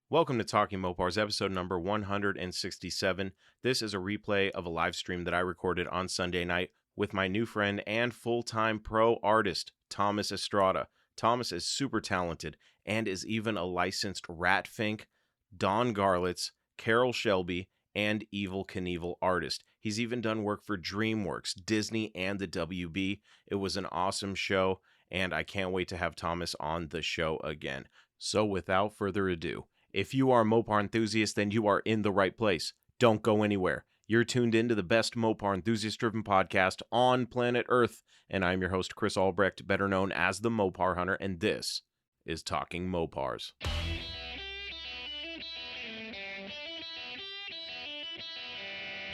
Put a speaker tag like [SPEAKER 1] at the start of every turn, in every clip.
[SPEAKER 1] Welcome to Talking Mopars, episode number 167. This is a replay of a live stream that I recorded on Sunday night with my new friend and full-time pro artist, Thomas Estrada. Thomas is super talented and is even a licensed Ratfink, Don Garlitz, Carol Shelby, and Evil Knievel artist. He's even done work for DreamWorks, Disney, and the WB. It was an awesome show, and I can't wait to have Thomas on the show again. So without further ado, if you are a Mopar enthusiast, then you are in the right place. Don't go anywhere. You're tuned into the best Mopar enthusiast-driven podcast on planet Earth, and I'm your host, Chris Albrecht, better known as the Mopar Hunter, and this is Talking Mopars.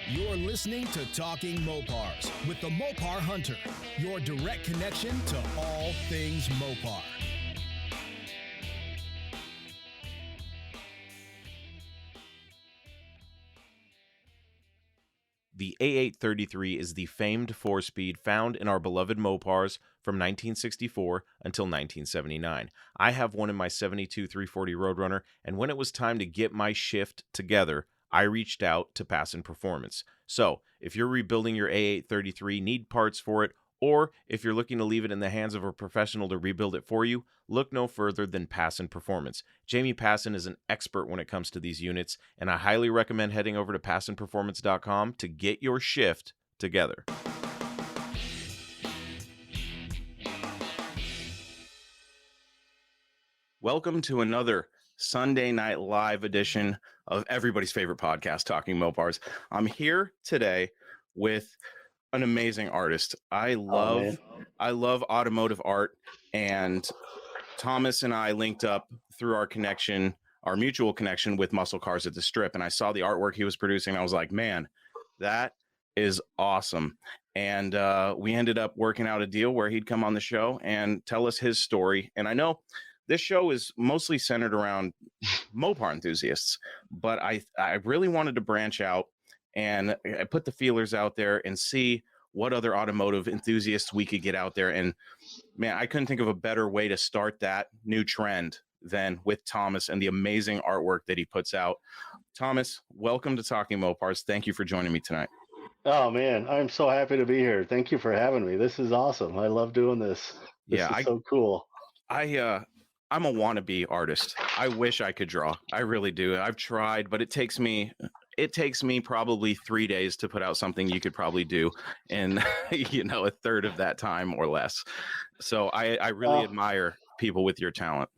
[SPEAKER 2] You're listening to Talking Mopars with the Mopar Hunter, your direct connection to all things Mopar.
[SPEAKER 1] The A833 is the famed four-speed found in our beloved Mopars from 1964 until 1979. I have one in my 72 340 Roadrunner, and when it was time to get my shift together, I reached out to Passon Performance. So, if you're rebuilding your A833, need parts for it, or if you're looking to leave it in the hands of a professional to rebuild it for you, look no further than Passon Performance. Jamie Passon is an expert when it comes to these units, and I highly recommend heading over to PassonPerformance.com to get your shift together. Welcome to another Sunday night live edition of everybody's favorite podcast, Talking Mopars. I'm here today with an amazing artist. I love automotive art, and Thomas and I linked up through our connection, our mutual connection with Muscle Cars at the Strip, and I saw the artwork he was producing. I was like, man, that is awesome. And we ended up working out a deal where he'd come on the show and tell us his story. And I know this show is mostly centered around Mopar enthusiasts, but I really wanted to branch out and I put the feelers out there and see what other automotive enthusiasts we could get out there. And man, I couldn't think of a better way to start that new trend than with Thomas and the amazing artwork that he puts out. Thomas, welcome to Talking Mopars. Thank you for joining me tonight.
[SPEAKER 3] Oh man, I'm so happy to be here. Thank you for having me. This is awesome. I love doing this. This is so cool.
[SPEAKER 1] I'm a wannabe artist. I wish I could draw. I really do. I've tried, but it takes me probably 3 days to put out something you could probably do in a third of that time or less. So I really admire people with your talent.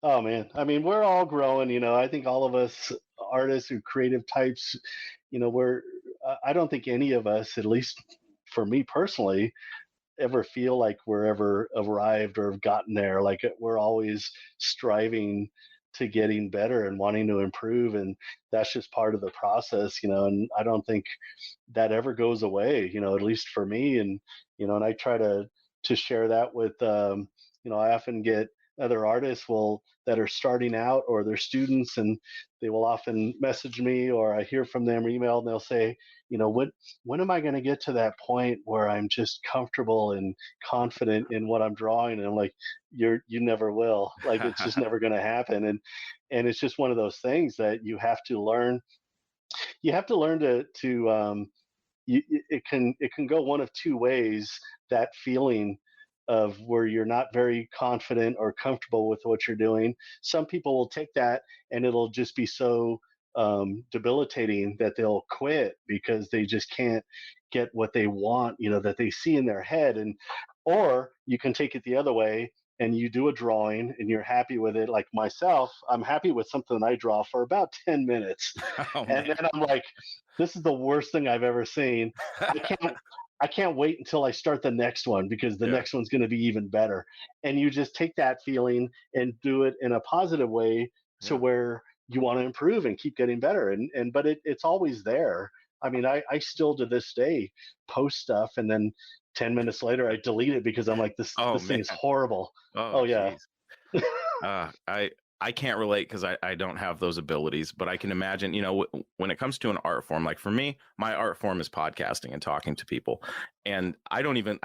[SPEAKER 3] Oh man, I mean, we're all growing. I think all of us artists or creative types, I don't think any of us, at least for me personally, ever feel like we're ever arrived or have gotten there. Like we're always striving to getting better and wanting to improve, and that's just part of the process. And I don't think that ever goes away. At least for me, and I try to share that with I often get other artists that are starting out or they're students, and they will often message me, or I hear from them or email, and they'll say, when am I going to get to that point where I'm just comfortable and confident in what I'm drawing? And I'm like, you never will. Like it's just never going to happen. And it's just one of those things that you have to learn. You have to learn it can go one of two ways. That feeling of where you're not very confident or comfortable with what you're doing. Some people will take that and it'll just be so debilitating that they'll quit because they just can't get what they want, that they see in their head. Or you can take it the other way and you do a drawing and you're happy with it. Like myself, I'm happy with something I draw for about 10 minutes. And then I'm like, this is the worst thing I've ever seen. I can't wait until I start the next one because the next one's going to be even better. And you just take that feeling and do it in a positive way to where you want to improve and keep getting better. But it's always there. I mean, I still to this day post stuff, and then 10 minutes later I delete it because I'm like, this thing is horrible. Oh yeah.
[SPEAKER 1] I can't relate because I don't have those abilities, but I can imagine, when it comes to an art form, like for me, my art form is podcasting and talking to people. And I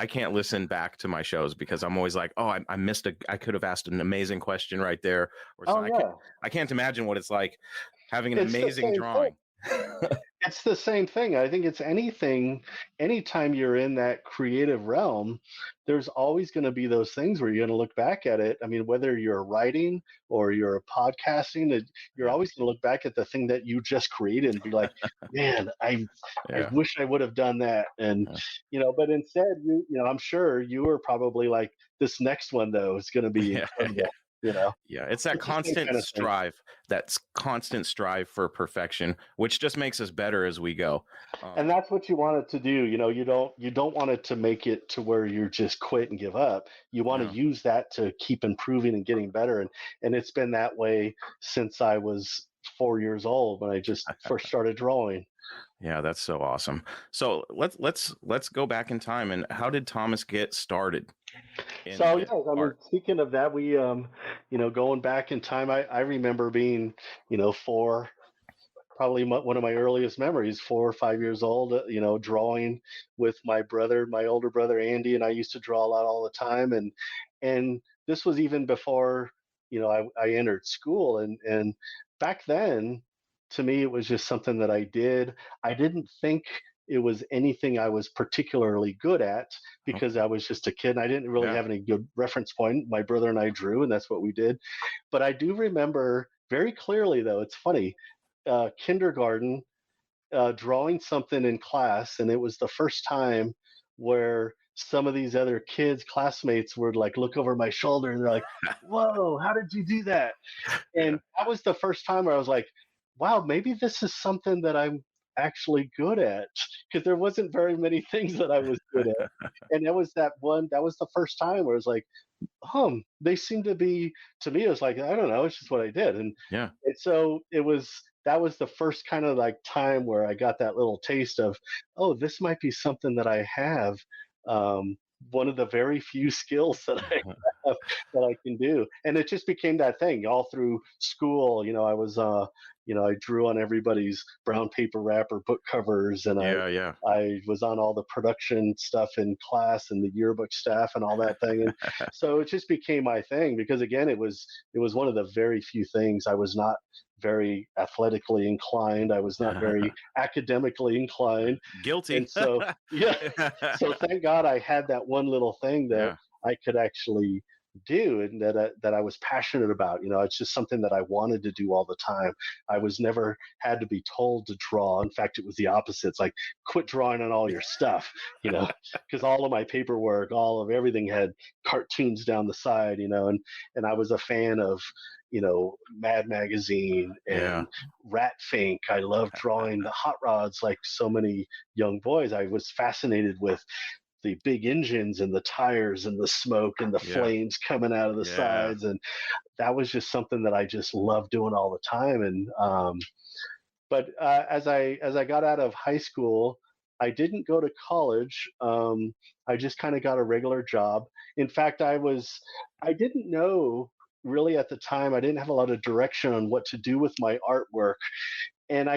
[SPEAKER 1] can't listen back to my shows because I'm always like, oh, I missed I could have asked an amazing question right there. Or so
[SPEAKER 3] Oh yeah,
[SPEAKER 1] I can't imagine what it's like having an
[SPEAKER 3] it's the
[SPEAKER 1] amazing
[SPEAKER 3] same thing.
[SPEAKER 1] drawing.
[SPEAKER 3] It's the same thing. I think it's anytime you're in that creative realm, there's always going to be those things where you're going to look back at it. I mean, whether you're writing or you're podcasting, you're
[SPEAKER 1] Yeah.
[SPEAKER 3] always going to look back at the thing that you just created and be like, man, I
[SPEAKER 1] Yeah.
[SPEAKER 3] wish I would have done that. And, but instead, I'm sure you were probably like, this next one, though, is going to be
[SPEAKER 1] Yeah. Yeah.
[SPEAKER 3] incredible. You know,
[SPEAKER 1] Yeah, it's that
[SPEAKER 3] it's the same kind of thing.
[SPEAKER 1] that's constant strive for perfection, which just makes us better as we go.
[SPEAKER 3] And that's what you want it to do. You don't want it to make it to where you just quit and give up. You want to
[SPEAKER 1] No.
[SPEAKER 3] use that to keep improving and getting better. And it's been that way since I was 4 years old when I just first started drawing.
[SPEAKER 1] Yeah, that's so awesome. So let's go back in time. And how did Thomas get started
[SPEAKER 3] So
[SPEAKER 1] in
[SPEAKER 3] yeah, I mean,
[SPEAKER 1] art?
[SPEAKER 3] speaking of that, we going back in time, I remember being, four, probably one of my earliest memories, 4 or 5 years old, drawing with my brother, my older brother Andy, and I used to draw a lot all the time. And this was even before, I entered school. And back then, to me, it was just something that I did. I didn't think it was anything I was particularly good at because
[SPEAKER 1] Okay.
[SPEAKER 3] I was just a kid and I didn't really
[SPEAKER 1] Yeah.
[SPEAKER 3] have any good reference point. My brother and I drew, and that's what we did. But I do remember very clearly, though, it's funny, kindergarten, drawing something in class, and it was the first time where some of these other kids, classmates, would like look over my shoulder and they're like, "Whoa, how did you do that?"
[SPEAKER 1] Yeah.
[SPEAKER 3] And that was the first time where I was like, "Wow, maybe this is something that I'm actually good at," because there wasn't very many things that I was good at. And that was the first time where it was like, they seem to be, to me, it was like, I don't know, it's just what I did.
[SPEAKER 1] Yeah.
[SPEAKER 3] And so that was the first kind of like time where I got that little taste of, oh, this might be something that I have. One of the very few skills that I have that I can do. And it just became that thing all through school. I was, I drew on everybody's brown paper wrapper book covers, and
[SPEAKER 1] Yeah. Yeah.
[SPEAKER 3] I was on all the production stuff in class and the yearbook staff and all that thing. And so it just became my thing because again, it was one of the very few things. I was not very athletically inclined. I was not very academically inclined.
[SPEAKER 1] Guilty.
[SPEAKER 3] And so, yeah, so thank God I had that one little thing that
[SPEAKER 1] Yeah.
[SPEAKER 3] I could actually do and that I was passionate about. It's just something that I wanted to do all the time. I was never had to be told to draw. In fact, it was the opposite. It's like, quit drawing on all your stuff, because all of my paperwork, all of everything had cartoons down the side, and I was a fan of, Mad Magazine
[SPEAKER 1] Yeah.
[SPEAKER 3] and Rat Fink. I loved drawing the hot rods like so many young boys. I was fascinated with the big engines and the tires and the smoke and the
[SPEAKER 1] Yeah.
[SPEAKER 3] flames coming out of the
[SPEAKER 1] Yeah.
[SPEAKER 3] sides. And that was just something that I just loved doing all the time. And but as I got out of high school, I didn't go to college. I just kind of got a regular job. In fact, I didn't know really at the time. I didn't have a lot of direction on what to do with my artwork. And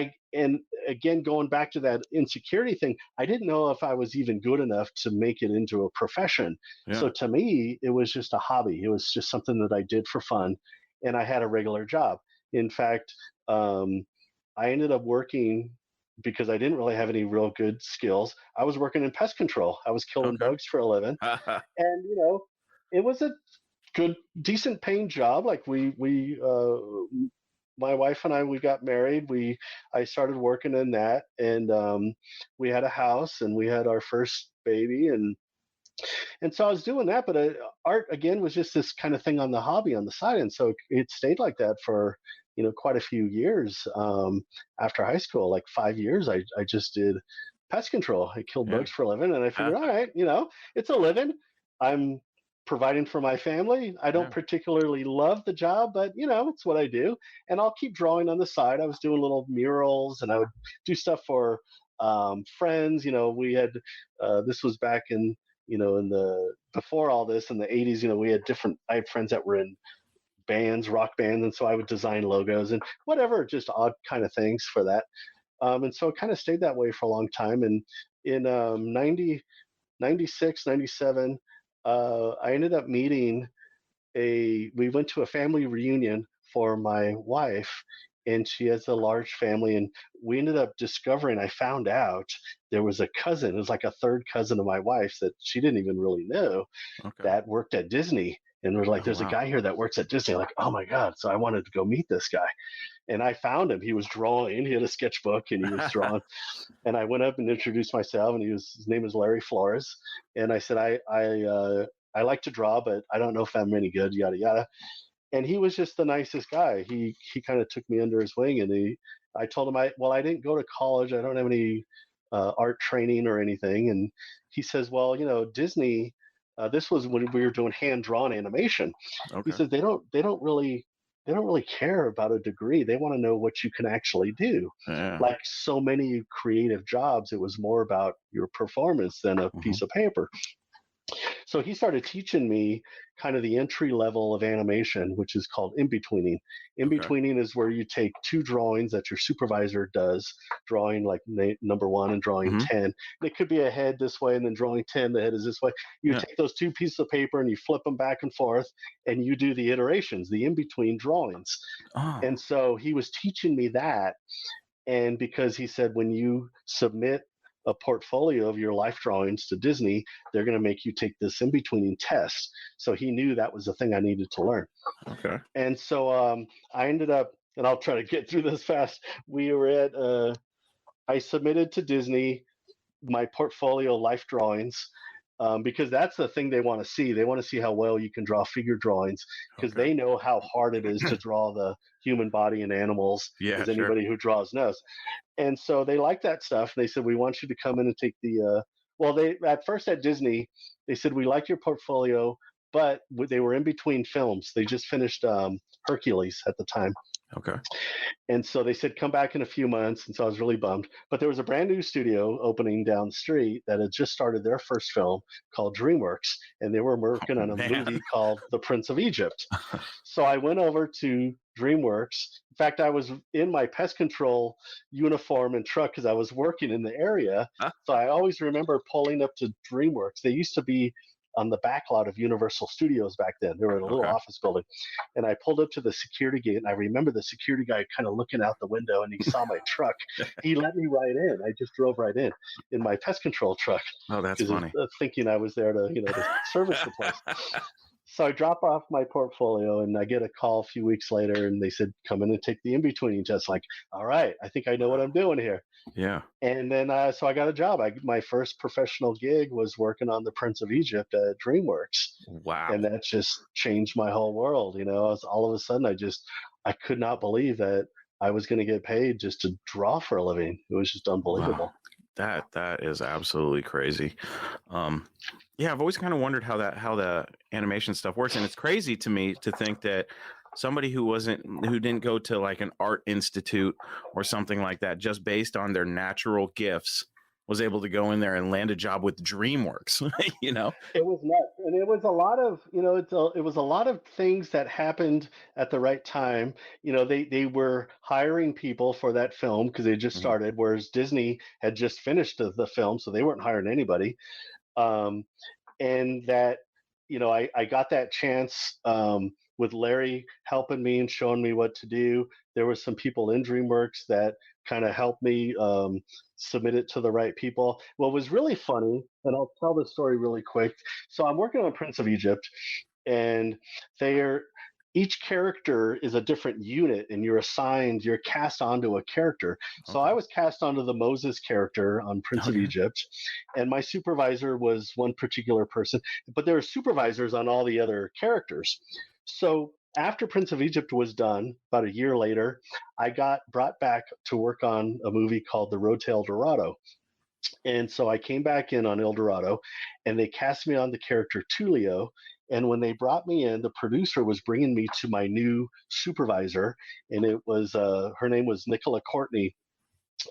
[SPEAKER 3] again, going back to that insecurity thing, I didn't know if I was even good enough to make it into a profession.
[SPEAKER 1] Yeah.
[SPEAKER 3] So to me, it was just a hobby. It was just something that I did for fun, and I had a regular job. In fact, I ended up working because I didn't really have any real good skills. I was working in pest control. I was killing
[SPEAKER 1] Okay.
[SPEAKER 3] bugs for a living, and it was a good, decent paying job. Like my wife and we got married. I started working in that, and we had a house, and we had our first baby, and so I was doing that. But art again was just this kind of thing on the hobby on the side, and so it stayed like that for quite a few years. After high school, like 5 years, I just did pest control. I killed
[SPEAKER 1] Yeah.
[SPEAKER 3] bugs for a living, and I figured, all right, it's a living. I'm providing for my family. I don't
[SPEAKER 1] Yeah.
[SPEAKER 3] particularly love the job, but it's what I do, and I'll keep drawing on the side. I was doing little murals, and I would do stuff for friends. We had this was back in the before all this in the 80s. We had different. I had friends that were in bands, rock bands, and so I would design logos and whatever, just odd kind of things for that. And so it kind of stayed that way for a long time. And in 96, 97, I ended up meeting we went to a family reunion for my wife, and she has a large family. And we ended up discovering, I found out there was a cousin, it was like a third cousin of my wife's that she didn't even really know,
[SPEAKER 1] Okay.
[SPEAKER 3] that worked at Disney. And we're like,
[SPEAKER 1] Oh,
[SPEAKER 3] there's a
[SPEAKER 1] wow.
[SPEAKER 3] guy here that works at Disney. Like, oh my God. So I wanted to go meet this guy. And I found him. He was drawing. He had a sketchbook and he was drawing. And I went up and introduced myself. And his name is Larry Flores. And I said, I like to draw, but I don't know if I'm any good. Yada yada. And he was just the nicest guy. He kind of took me under his wing, and I told him I didn't go to college. I don't have any art training or anything. And he says, well, Disney. This was when we were doing hand drawn animation. He
[SPEAKER 1] Okay.
[SPEAKER 3] says they don't really care about a degree. They want to know what you can actually do.
[SPEAKER 1] Yeah.
[SPEAKER 3] Like so many creative jobs, it was more about your performance than a piece of paper. So he started teaching me kind of the entry level of animation, which is called in-betweening. In-betweening is where you take two drawings that your supervisor does, drawing like number 1 and drawing 10. And it could be a head this way and then drawing 10, the head is this way. You take those two pieces of paper and you flip them back and forth and you do the iterations, the in-between drawings.
[SPEAKER 1] Oh.
[SPEAKER 3] And so he was teaching me that. And because he said, when you submit a portfolio of your life drawings to Disney, they're going to make you take this in-betweening test. So he knew that was the thing I needed to learn.
[SPEAKER 1] Okay.
[SPEAKER 3] And so I ended up, and I'll try to get through this fast. We were I submitted to Disney my portfolio life drawings, because that's the thing they want to see. They want to see how well you can draw figure drawings, because they know how hard it is to draw the human body and animals,
[SPEAKER 1] Yeah,
[SPEAKER 3] as anybody who draws knows. And so they like that stuff. They said, we want you to come in and take they at first at Disney, they said, we like your portfolio, but they were in between films. They just finished Hercules at the time.
[SPEAKER 1] Okay.
[SPEAKER 3] And so they said, come back in a few months. And so I was really bummed. But there was a brand new studio opening down the street that had just started their first film called DreamWorks. And they were working on a movie called The Prince of Egypt. So I went over to DreamWorks. In fact, I was in my pest control uniform and truck because I was working in the area. So I always remember pulling up to DreamWorks. They used to be on the back lot of Universal Studios back then. They were in a little office building. And I pulled up to the security gate, and I remember the security guy kind of looking out the window, and he saw my truck. He let me right in. I just drove right in my pest control truck.
[SPEAKER 1] Oh, that's funny.
[SPEAKER 3] Thinking I was there to service the place. So I drop off my portfolio, and I get a call a few weeks later, and they said, come in and take the in-between test. Like, all right, I think I know what I'm doing here.
[SPEAKER 1] Yeah.
[SPEAKER 3] And then, so I got a job. My first professional gig was working on The Prince of Egypt at DreamWorks.
[SPEAKER 1] Wow.
[SPEAKER 3] And that just changed my whole world. All of a sudden, I could not believe that I was going to get paid just to draw for a living. It was just unbelievable.
[SPEAKER 1] Wow. That is absolutely crazy. Yeah, I've always kind of wondered how the animation stuff works, and it's crazy to me to think that somebody who didn't go to like an art institute or something like that, just based on their natural gifts, was able to go in there and land a job with DreamWorks.
[SPEAKER 3] It was nuts, and it was a lot of it was a lot of things that happened at the right time. They were hiring people for that film because they just started, whereas Disney had just finished the film, so they weren't hiring anybody. And that, I got that chance with Larry helping me and showing me what to do. There were some people in DreamWorks that kind of helped me submit it to the right people. What was really funny, and I'll tell the story really quick. So I'm working on Prince of Egypt, and each character is a different unit, and you're cast onto a character. So I was cast onto the Moses character on Prince of Egypt, and my supervisor was one particular person, but there were supervisors on all the other characters. So after Prince of Egypt was done, about a year later, I got brought back to work on a movie called The Road to El Dorado. And so I came back in on El Dorado, and they cast me on the character Tulio. And when they brought me in, the producer was bringing me to my new supervisor, and it was her name was Nicola Courtney.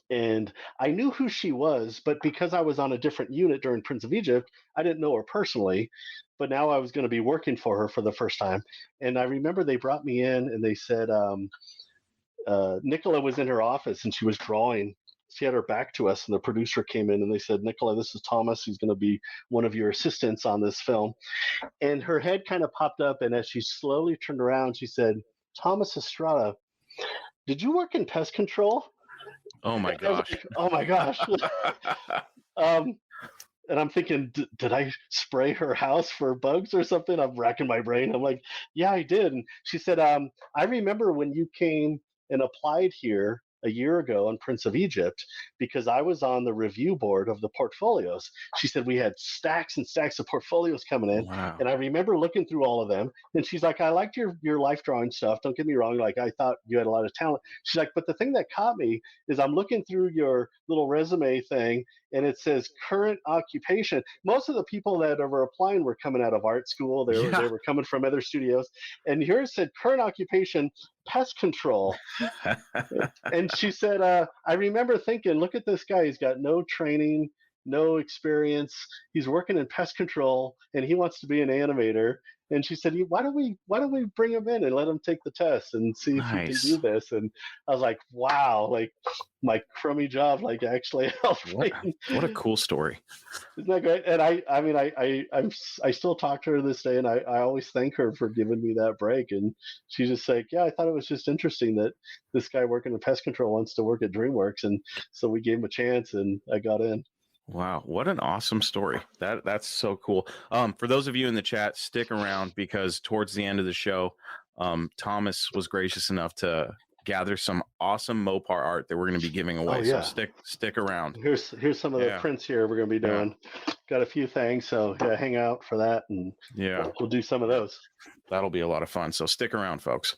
[SPEAKER 3] And I knew who she was, but because I was on a different unit during Prince of Egypt, I didn't know her personally. But now I was going to be working for her for the first time. And I remember they brought me in and they said, Nicola was in her office and she was drawing. She had her back to us, and the producer came in and they said, Nicola, this is Thomas. He's going to be one of your assistants on this film. And her head kind of popped up. And as she slowly turned around, she said, Thomas Estrada, did you work in pest control?
[SPEAKER 1] Oh my
[SPEAKER 3] I was
[SPEAKER 1] gosh.
[SPEAKER 3] like, oh my gosh. um, and I'm thinking, did I spray her house for bugs or something? I'm racking my brain. I'm like, yeah, I did. And she said, I remember when you came and applied here a year ago on Prince of Egypt because I was on the review board of the portfolios. She said we had stacks and stacks of portfolios coming in.
[SPEAKER 1] Wow.
[SPEAKER 3] And I remember looking through all of them. And she's like, I liked your life drawing stuff. Don't get me wrong. Like, I thought you had a lot of talent. She's like, but the thing that caught me is I'm looking through your little resume thing and it says current occupation. Most of the people that were applying were coming out of art school. They were coming from other studios. And yours said current occupation, pest control. And she said, I remember thinking, look at this guy. He's got no training, no experience. He's working in pest control and he wants to be an animator. And she said, why don't we bring him in and let him take the test and see if he can do this? And I was like, wow, like my crummy job, like actually helped.
[SPEAKER 1] What a cool story.
[SPEAKER 3] Isn't that great? And I mean, I still talk to her this day, and I always thank her for giving me that break. And she's just like, yeah, I thought it was just interesting that this guy working in pest control wants to work at DreamWorks, and so we gave him a chance, and I got in.
[SPEAKER 1] Wow, what an awesome story. That's so cool. For those of you in the chat, stick around because towards the end of the show, Thomas was gracious enough to gather some awesome Mopar art that we're going to be giving away. So stick around.
[SPEAKER 3] Here's some of the prints here we're going to be doing. Got a few things, so hang out for that, and we'll do some of those.
[SPEAKER 1] That'll be a lot of fun. So stick around, folks.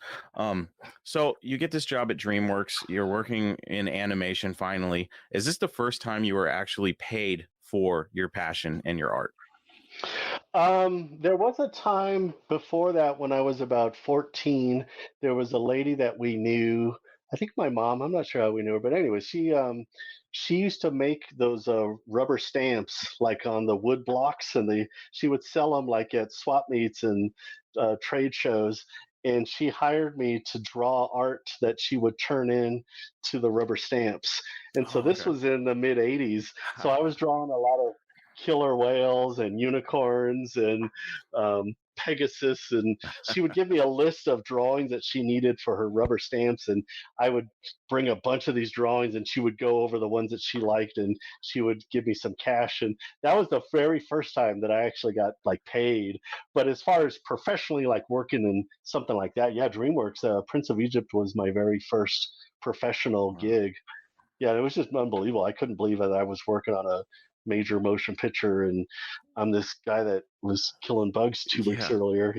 [SPEAKER 1] So you get this job at DreamWorks. You're working in animation finally. Is this the first time you were actually paid for your passion and your art?
[SPEAKER 3] There was a time before that when I was about 14. There was a lady that we knew. I think my mom. I'm not sure how we knew her, but anyway, she used to make those rubber stamps like on the wood blocks, and she would sell them like at swap meets and trade shows. And she hired me to draw art that she would turn in to the rubber stamps. And so this was in the mid 80s. So I was drawing a lot of killer whales and unicorns and Pegasus, and she would give me a list of drawings that she needed for her rubber stamps, and I would bring a bunch of these drawings and she would go over the ones that she liked and she would give me some cash. And that was the very first time that I actually got like paid. But as far as professionally like working in something like that, DreamWorks, Prince of Egypt was my very first professional gig. Yeah, it was just unbelievable. I couldn't believe that I was working on a major motion picture and I'm this guy that was killing bugs 2 weeks earlier,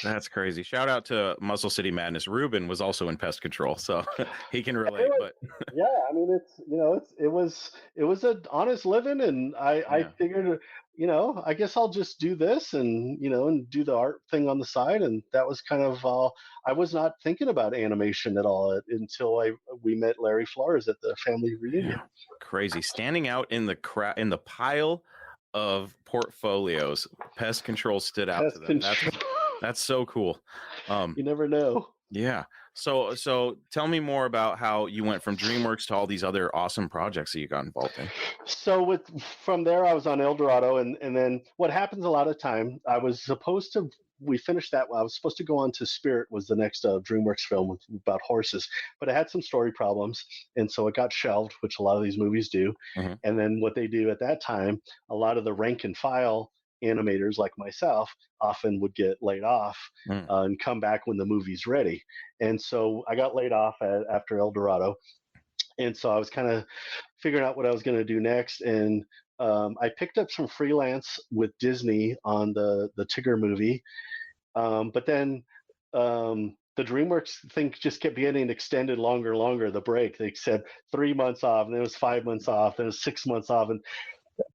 [SPEAKER 1] That's crazy. Shout out to Muscle City Madness. Ruben was also in pest control, so he can relate. But
[SPEAKER 3] I mean, it was an honest living, and I figured, I guess I'll just do this and and do the art thing on the side, and that was kind of I was not thinking about animation at all until we met Larry Flores at the family reunion.
[SPEAKER 1] Crazy, standing out in the pile of portfolios, pest control stood out to them. That's so cool.
[SPEAKER 3] You never know.
[SPEAKER 1] Yeah. So tell me more about how you went from DreamWorks to all these other awesome projects that you got involved in.
[SPEAKER 3] So from there, I was on El Dorado, and then what happens a lot of time, we finished that. I was supposed to go on to Spirit, was the next DreamWorks film about horses, but I had some story problems, and so it got shelved, which a lot of these movies do. Mm-hmm. And then what they do at that time, a lot of the rank and file animators like myself often would get laid off and come back when the movie's ready. And so I got laid off after El Dorado. And so I was kind of figuring out what I was going to do next. And I picked up some freelance with Disney on the Tigger movie. But then the DreamWorks thing just kept getting extended longer, the break. They said 3 months off, and then it was 5 months off, then it was 6 months off. And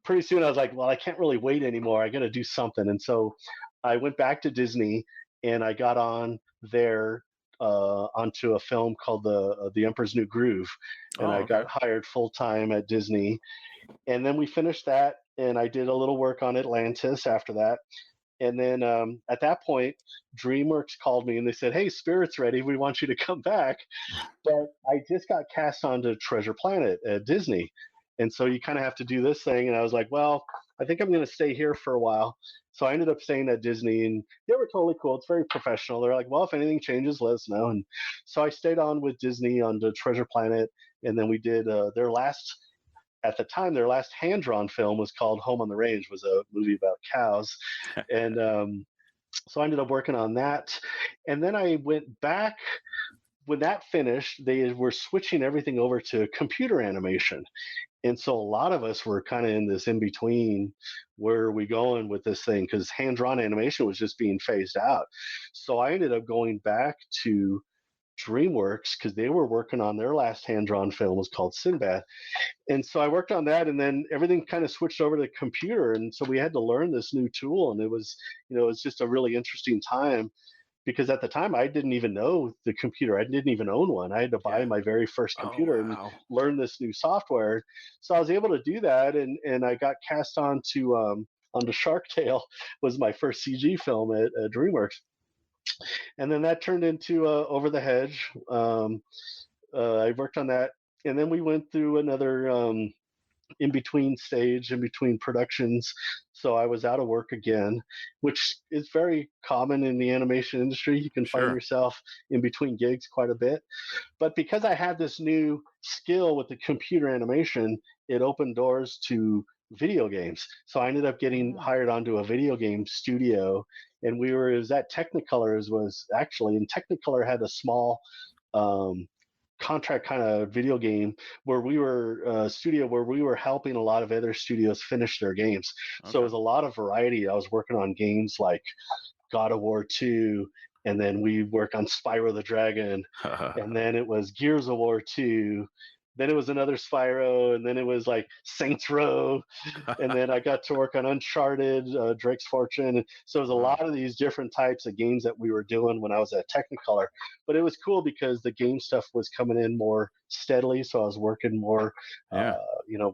[SPEAKER 3] pretty soon I was like, well, I can't really wait anymore. I got to do something. And so I went back to Disney and I got on their onto a film called The Emperor's New Groove, and
[SPEAKER 1] Oh,
[SPEAKER 3] I
[SPEAKER 1] okay.
[SPEAKER 3] got hired full time at Disney. And then we finished that, and I did a little work on Atlantis after that. And then at that point, DreamWorks called me and they said, "Hey, Spirit's ready. We want you to come back." But I just got cast onto Treasure Planet at Disney. And so you kind of have to do this thing. And I was like, well, I think I'm going to stay here for a while. So I ended up staying at Disney, and they were totally cool. It's very professional. They're like, well, if anything changes, let us know. And so I stayed on with Disney on the Treasure Planet. And then we did at the time, their last hand drawn film was called Home on the Range, was a movie about cows. And so I ended up working on that. And then I went back. When that finished, they were switching everything over to computer animation. And so a lot of us were kind of in this in between, where are we going with this thing? Because hand drawn animation was just being phased out. So I ended up going back to DreamWorks because they were working on their last hand drawn film, was called Sinbad. And so I worked on that, and then everything kind of switched over to computer. And so we had to learn this new tool. And it was, it was just a really interesting time, because at the time I didn't even know the computer. I didn't even own one. I had to buy
[SPEAKER 1] Yeah.
[SPEAKER 3] my very first
[SPEAKER 1] Oh,
[SPEAKER 3] computer and
[SPEAKER 1] wow.
[SPEAKER 3] learn this new software. So I was able to do that, and I got cast onto Shark Tale, was my first CG film at DreamWorks, and then that turned into Over the Hedge. I worked on that, and then we went through another in between stage, in between productions. So I was out of work again, which is very common in the animation industry. You can find
[SPEAKER 1] Sure.
[SPEAKER 3] yourself in between gigs quite a bit. But because I had this new skill with the computer animation, it opened doors to video games. So I ended up getting hired onto a video game studio, and it was at Technicolor, was actually, and Technicolor had a small um, contract kind of video game, where we were a studio where we were helping a lot of other studios finish their games. So it
[SPEAKER 1] Okay.
[SPEAKER 3] was a lot of variety. I was working on games like God of War 2, and then we worked on Spyro the Dragon, and then it was Gears of War 2. Then it was another Spyro, and then it was like Saints Row, and then I got to work on Uncharted, Drake's Fortune. So it was a
[SPEAKER 1] Wow.
[SPEAKER 3] lot of these different types of games that we were doing when I was at Technicolor. But it was cool because the game stuff was coming in more steadily, so I was working more,
[SPEAKER 1] Yeah.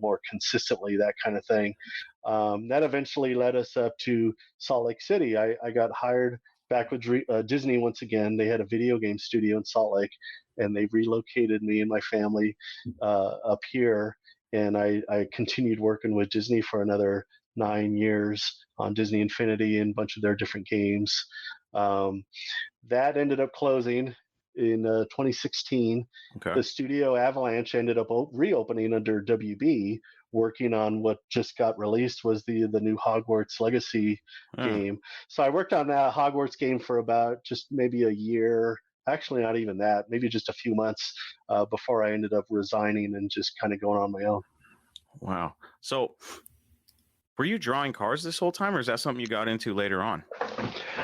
[SPEAKER 3] more consistently, that kind of thing. That eventually led us up to Salt Lake City. I got hired back with Disney once again. They had a video game studio in Salt Lake, and they relocated me and my family up here, and I continued working with Disney for another 9 years on Disney Infinity and a bunch of their different games. Um, that ended up closing in 2016.
[SPEAKER 1] Okay.
[SPEAKER 3] The studio Avalanche ended up reopening under WB, working on what just got released, was the new Hogwarts Legacy
[SPEAKER 1] Yeah.
[SPEAKER 3] game. So I worked on that Hogwarts game for about just maybe a year. Actually, not even that, maybe just a few months before I ended up resigning and just kind of going on my own.
[SPEAKER 1] Wow. So were you drawing cars this whole time, or is that something you got into later on?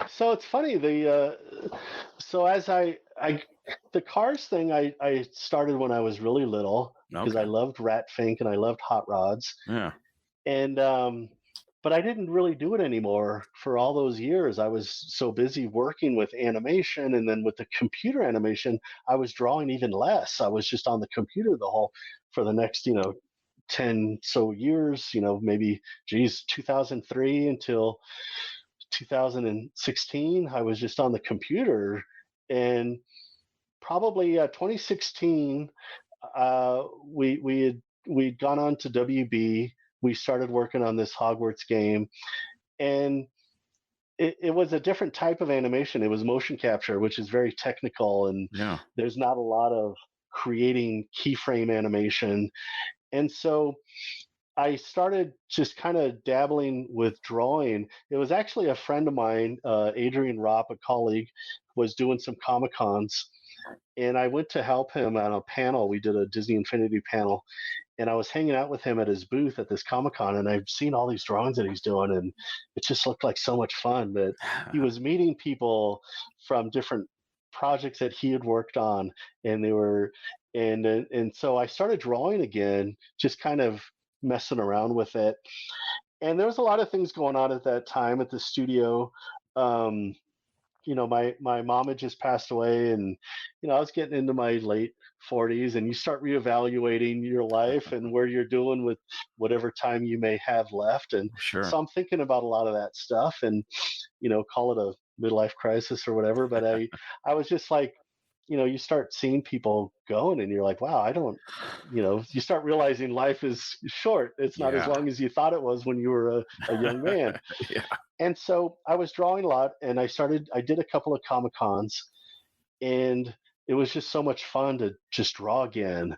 [SPEAKER 3] So it's funny. So as the cars thing, I started when I was really little, because I
[SPEAKER 1] Okay.
[SPEAKER 3] loved Rat Fink and I loved hot rods,
[SPEAKER 1] Yeah.
[SPEAKER 3] and but I didn't really do it anymore for all those years. I was so busy working with animation, and then with the computer animation, I was drawing even less. I was just on the computer for the next 10 so years, maybe, 2003 until 2016, I was just on the computer. And probably 2016, we'd gone on to WB. We started working on this Hogwarts game, and it was a different type of animation. It was motion capture, which is very technical, and
[SPEAKER 1] Yeah.
[SPEAKER 3] there's not a lot of creating keyframe animation. And so I started just kind of dabbling with drawing. It was actually a friend of mine, Adrian Ropp, a colleague, was doing some Comic Cons, and I went to help him on a panel. We did a Disney Infinity panel, and I was hanging out with him at his booth at this Comic Con, and I've seen all these drawings that he's doing, and it just looked like so much fun. That he was meeting people from different projects that he had worked on, and they were, and so I started drawing again, just kind of messing around with it. And there was a lot of things going on at that time at the studio. Um, my mom had just passed away, and I was getting into my late 40s, and you start reevaluating your life and where you're doing with whatever time you may have left. And
[SPEAKER 1] Sure.
[SPEAKER 3] so I'm thinking about a lot of that stuff, and call it a midlife crisis or whatever. But I was just like, you start seeing people going, and you're like, wow, I don't, you start realizing life is short. It's not as
[SPEAKER 1] Yeah.
[SPEAKER 3] long as you thought it was when you were a young man.
[SPEAKER 1] Yeah.
[SPEAKER 3] And so I was drawing a lot, and I did a couple of Comic Cons, and it was just so much fun to just draw again.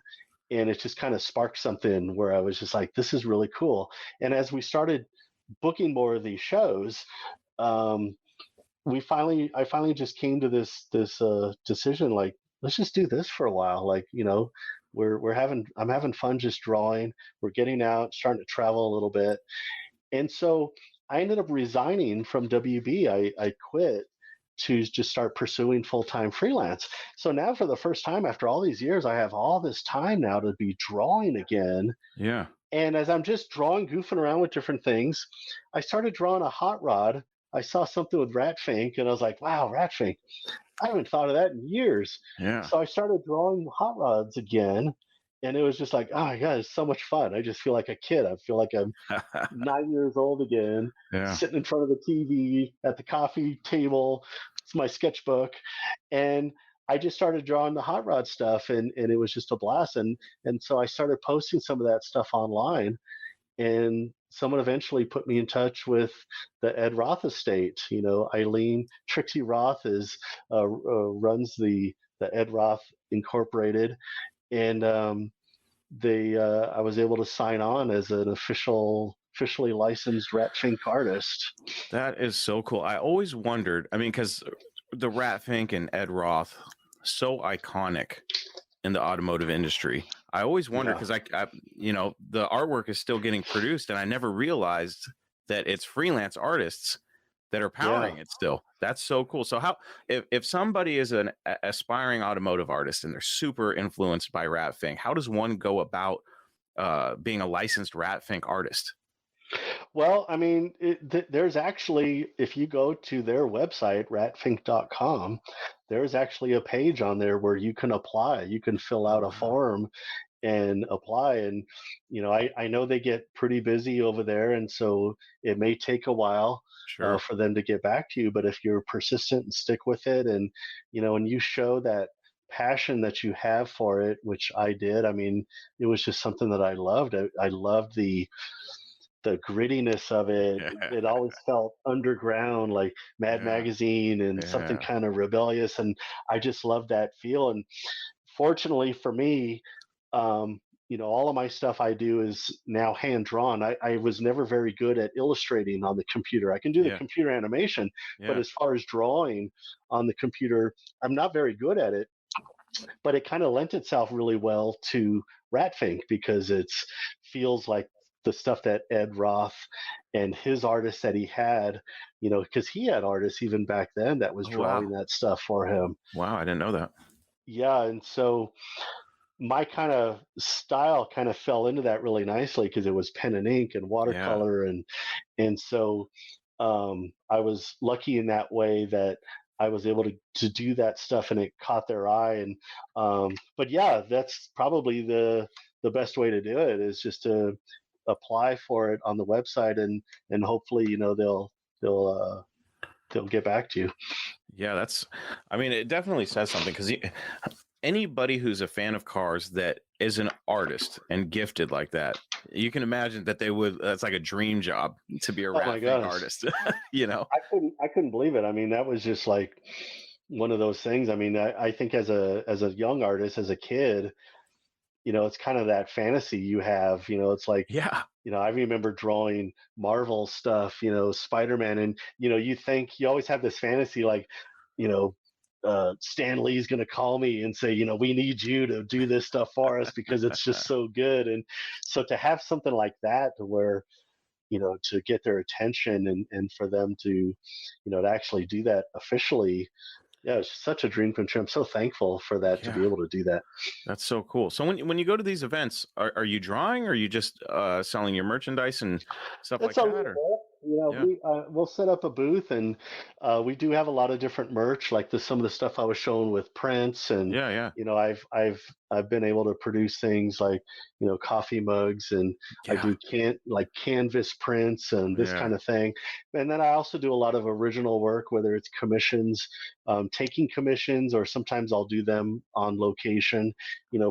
[SPEAKER 3] And it just kind of sparked something where I was just like, this is really cool. And as we started booking more of these shows, um, I finally just came to this decision, like, let's just do this for a while. Like, I'm having fun just drawing. We're getting out, starting to travel a little bit. And so I ended up resigning from WB. I quit to just start pursuing full-time freelance. So now, for the first time after all these years, I have all this time now to be drawing again.
[SPEAKER 1] Yeah.
[SPEAKER 3] And as I'm just drawing, goofing around with different things, I started drawing a hot rod. I saw something with Ratfink, and I was like, wow, Ratfink. I haven't thought of that in years.
[SPEAKER 1] Yeah.
[SPEAKER 3] So I started drawing hot rods again, and it was just like, oh my God, it's so much fun. I just feel like a kid. I feel like I'm 9 years old again,
[SPEAKER 1] Yeah.
[SPEAKER 3] sitting in front of the TV at the coffee table. It's my sketchbook. And I just started drawing the hot rod stuff, and it was just a blast. And so I started posting some of that stuff online, and someone eventually put me in touch with the Ed Roth estate. Eileen Trixie Roth runs the Ed Roth Incorporated, and I was able to sign on as an officially licensed Ratfink artist.
[SPEAKER 1] That is so cool. I always wondered, I mean, because the Ratfink and Ed Roth, so iconic in the automotive industry. I always wondered, because the artwork is still getting produced, and I never realized that it's freelance artists that are powering it still. That's so cool. So if somebody is an aspiring automotive artist and they're super influenced by Ratfink, how does one go about being a licensed Ratfink artist?
[SPEAKER 3] Well, I mean, there's actually, if you go to their website, ratfink.com, there's actually a page on there where you can apply. You can fill out a form and apply. And, I know they get pretty busy over there. And so it may take a while for them to get back to you. But if you're persistent and stick with it, and, and you show that passion that you have for it, which I did, I mean, it was just something that I loved. I loved the grittiness of it. It always felt underground, like Mad Magazine, and something kind of rebellious. And I just loved that feel. And fortunately for me, all of my stuff I do is now hand drawn. I was never very good at illustrating on the computer. I can do the computer animation, but as far as drawing on the computer, I'm not very good at it. But it kind of lent itself really well to Ratfink, because it feels like the stuff that Ed Roth and his artists that he had, because he had artists even back then that was drawing that stuff for him.
[SPEAKER 1] Wow, I didn't know that.
[SPEAKER 3] Yeah, and so my kind of style kind of fell into that really nicely, because it was pen and ink and watercolor, and so I was lucky in that way that I was able to do that stuff, and it caught their eye. And but yeah, that's probably the best way to do it, is just to apply for it on the website, and hopefully they'll get back to you.
[SPEAKER 1] Yeah, I mean, it definitely says something, because anybody who's a fan of cars that is an artist and gifted like that, you can imagine that that's like a dream job to be a Ratfink artist.
[SPEAKER 3] I couldn't believe it. I mean, that was just like one of those things. I mean, I think as a young artist, as a kid, it's kind of that fantasy you have. It's like, I remember drawing Marvel stuff, Spider-Man, and you always have this fantasy, like, Stan Lee's going to call me and say, we need you to do this stuff for us because it's just so good. And so to have something like that, to where, to get their attention, and for them to, to actually do that officially, it's such a dream come true. I'm so thankful for that, to be able to do that.
[SPEAKER 1] That's so cool. So when you go to these events, are you drawing, or are you just selling your merchandise and stuff like that? Yeah.
[SPEAKER 3] We'll set up a booth, and we do have a lot of different merch, like some of the stuff I was showing with prints, and
[SPEAKER 1] Yeah. Yeah.
[SPEAKER 3] I've been able to produce things like coffee mugs, and I
[SPEAKER 1] Yeah.
[SPEAKER 3] do canvas prints and this
[SPEAKER 1] Yeah.
[SPEAKER 3] kind of thing. And then I also do a lot of original work, whether it's commissions, taking commissions, or sometimes I'll do them on location,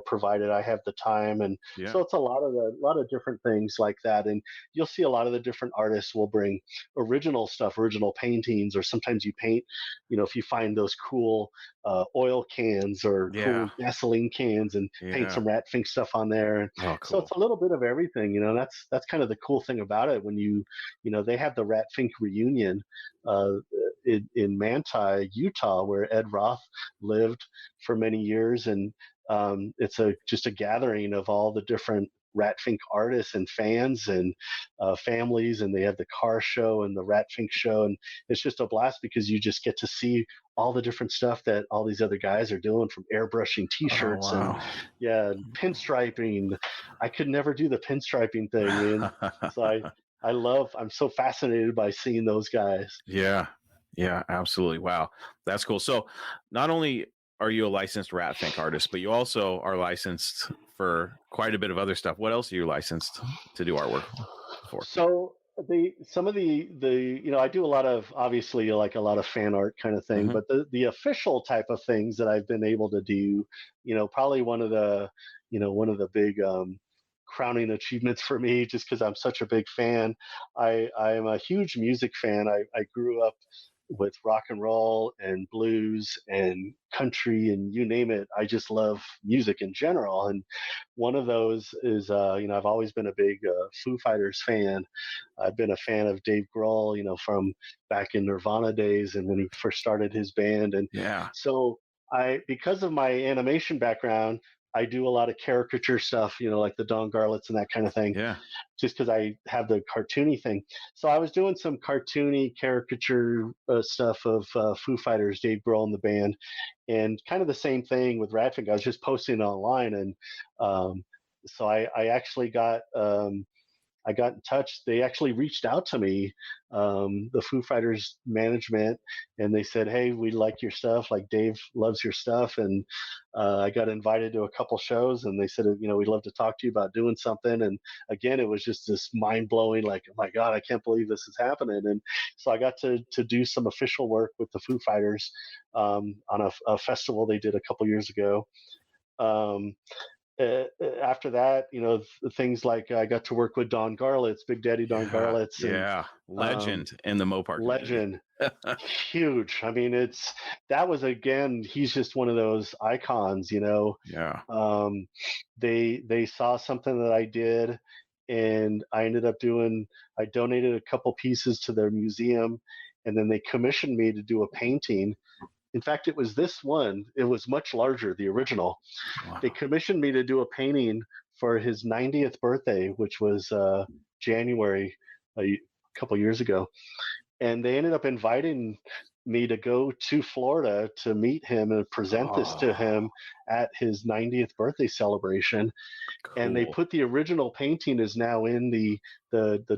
[SPEAKER 3] provided I have the time. And
[SPEAKER 1] Yeah.
[SPEAKER 3] so it's a lot of different things like that. And you'll see a lot of the different artists will bring original stuff, original paintings, or sometimes you paint, if you find those cool oil cans or
[SPEAKER 1] Yeah.
[SPEAKER 3] cool gasoline cans, and paint
[SPEAKER 1] Yeah.
[SPEAKER 3] some rat fink stuff on there. And
[SPEAKER 1] Oh,
[SPEAKER 3] so
[SPEAKER 1] cool.
[SPEAKER 3] it's a little bit of everything. That's kind of the cool thing about it. When they have the rat fink reunion uh, in Manti, Utah, where Ed Roth lived for many years, and it's just a gathering of all the different Rat Fink artists and fans and families, and they have the car show and the Rat Fink show, and it's just a blast because you just get to see all the different stuff that all these other guys are doing, from airbrushing
[SPEAKER 1] Oh,
[SPEAKER 3] T-shirts and
[SPEAKER 1] wow.
[SPEAKER 3] pinstriping. I could never do the pinstriping thing, man. So I'm so fascinated by seeing those guys.
[SPEAKER 1] Yeah. Yeah, absolutely. Wow. That's cool. So not only are you a licensed Rat Fink artist, but you also are licensed for quite a bit of other stuff. What else are you licensed to do artwork for?
[SPEAKER 3] So some of the I do a lot of, obviously, like a lot of fan art kind of thing,
[SPEAKER 1] Hmm.
[SPEAKER 3] but the official type of things that I've been able to do, probably one of the big crowning achievements for me, just because I'm such a big fan. I am a huge music fan. I grew up with rock and roll and blues and country, and you name it. I just love music in general. And one of those is, I've always been a big Foo Fighters fan. I've been a fan of Dave Grohl, from back in Nirvana days and when he first started his band. And
[SPEAKER 1] Yeah.
[SPEAKER 3] so because of my animation background, I do a lot of caricature stuff, like the Don Garlits and that kind of thing,
[SPEAKER 1] Yeah.
[SPEAKER 3] just because I have the cartoony thing. So I was doing some cartoony caricature stuff of Foo Fighters, Dave Grohl and the band, and kind of the same thing with Radfink. I was just posting it online, and so I actually got in touch. They actually reached out to me, the Foo Fighters management, and they said, "Hey, we like your stuff. Like Dave loves your stuff." And I got invited to a couple shows, and they said, "We'd love to talk to you about doing something." And again, it was just this mind blowing, like, "Oh my God, I can't believe this is happening." And so I got to do some official work with the Foo Fighters on a festival they did a couple years ago. Um, After that, things like I got to work with Don Garlits, Big Daddy Don
[SPEAKER 1] Yeah.
[SPEAKER 3] Garlits, and
[SPEAKER 1] Yeah.
[SPEAKER 3] um,
[SPEAKER 1] Legend in the Mopar community.
[SPEAKER 3] legend, huge. I mean, that was, again, he's just one of those icons.
[SPEAKER 1] Yeah.
[SPEAKER 3] They saw something that I did, and I donated a couple pieces to their museum, and then they commissioned me to do a painting. In fact, it was this one. It was much larger, the original. They
[SPEAKER 1] Wow.
[SPEAKER 3] commissioned me to do a painting for his 90th birthday, which was January, a couple years ago. And they ended up inviting me to go to Florida to meet him and present this to
[SPEAKER 1] Oh,
[SPEAKER 3] him at his 90th birthday celebration. And they
[SPEAKER 1] cool.
[SPEAKER 3] put the original painting is now in the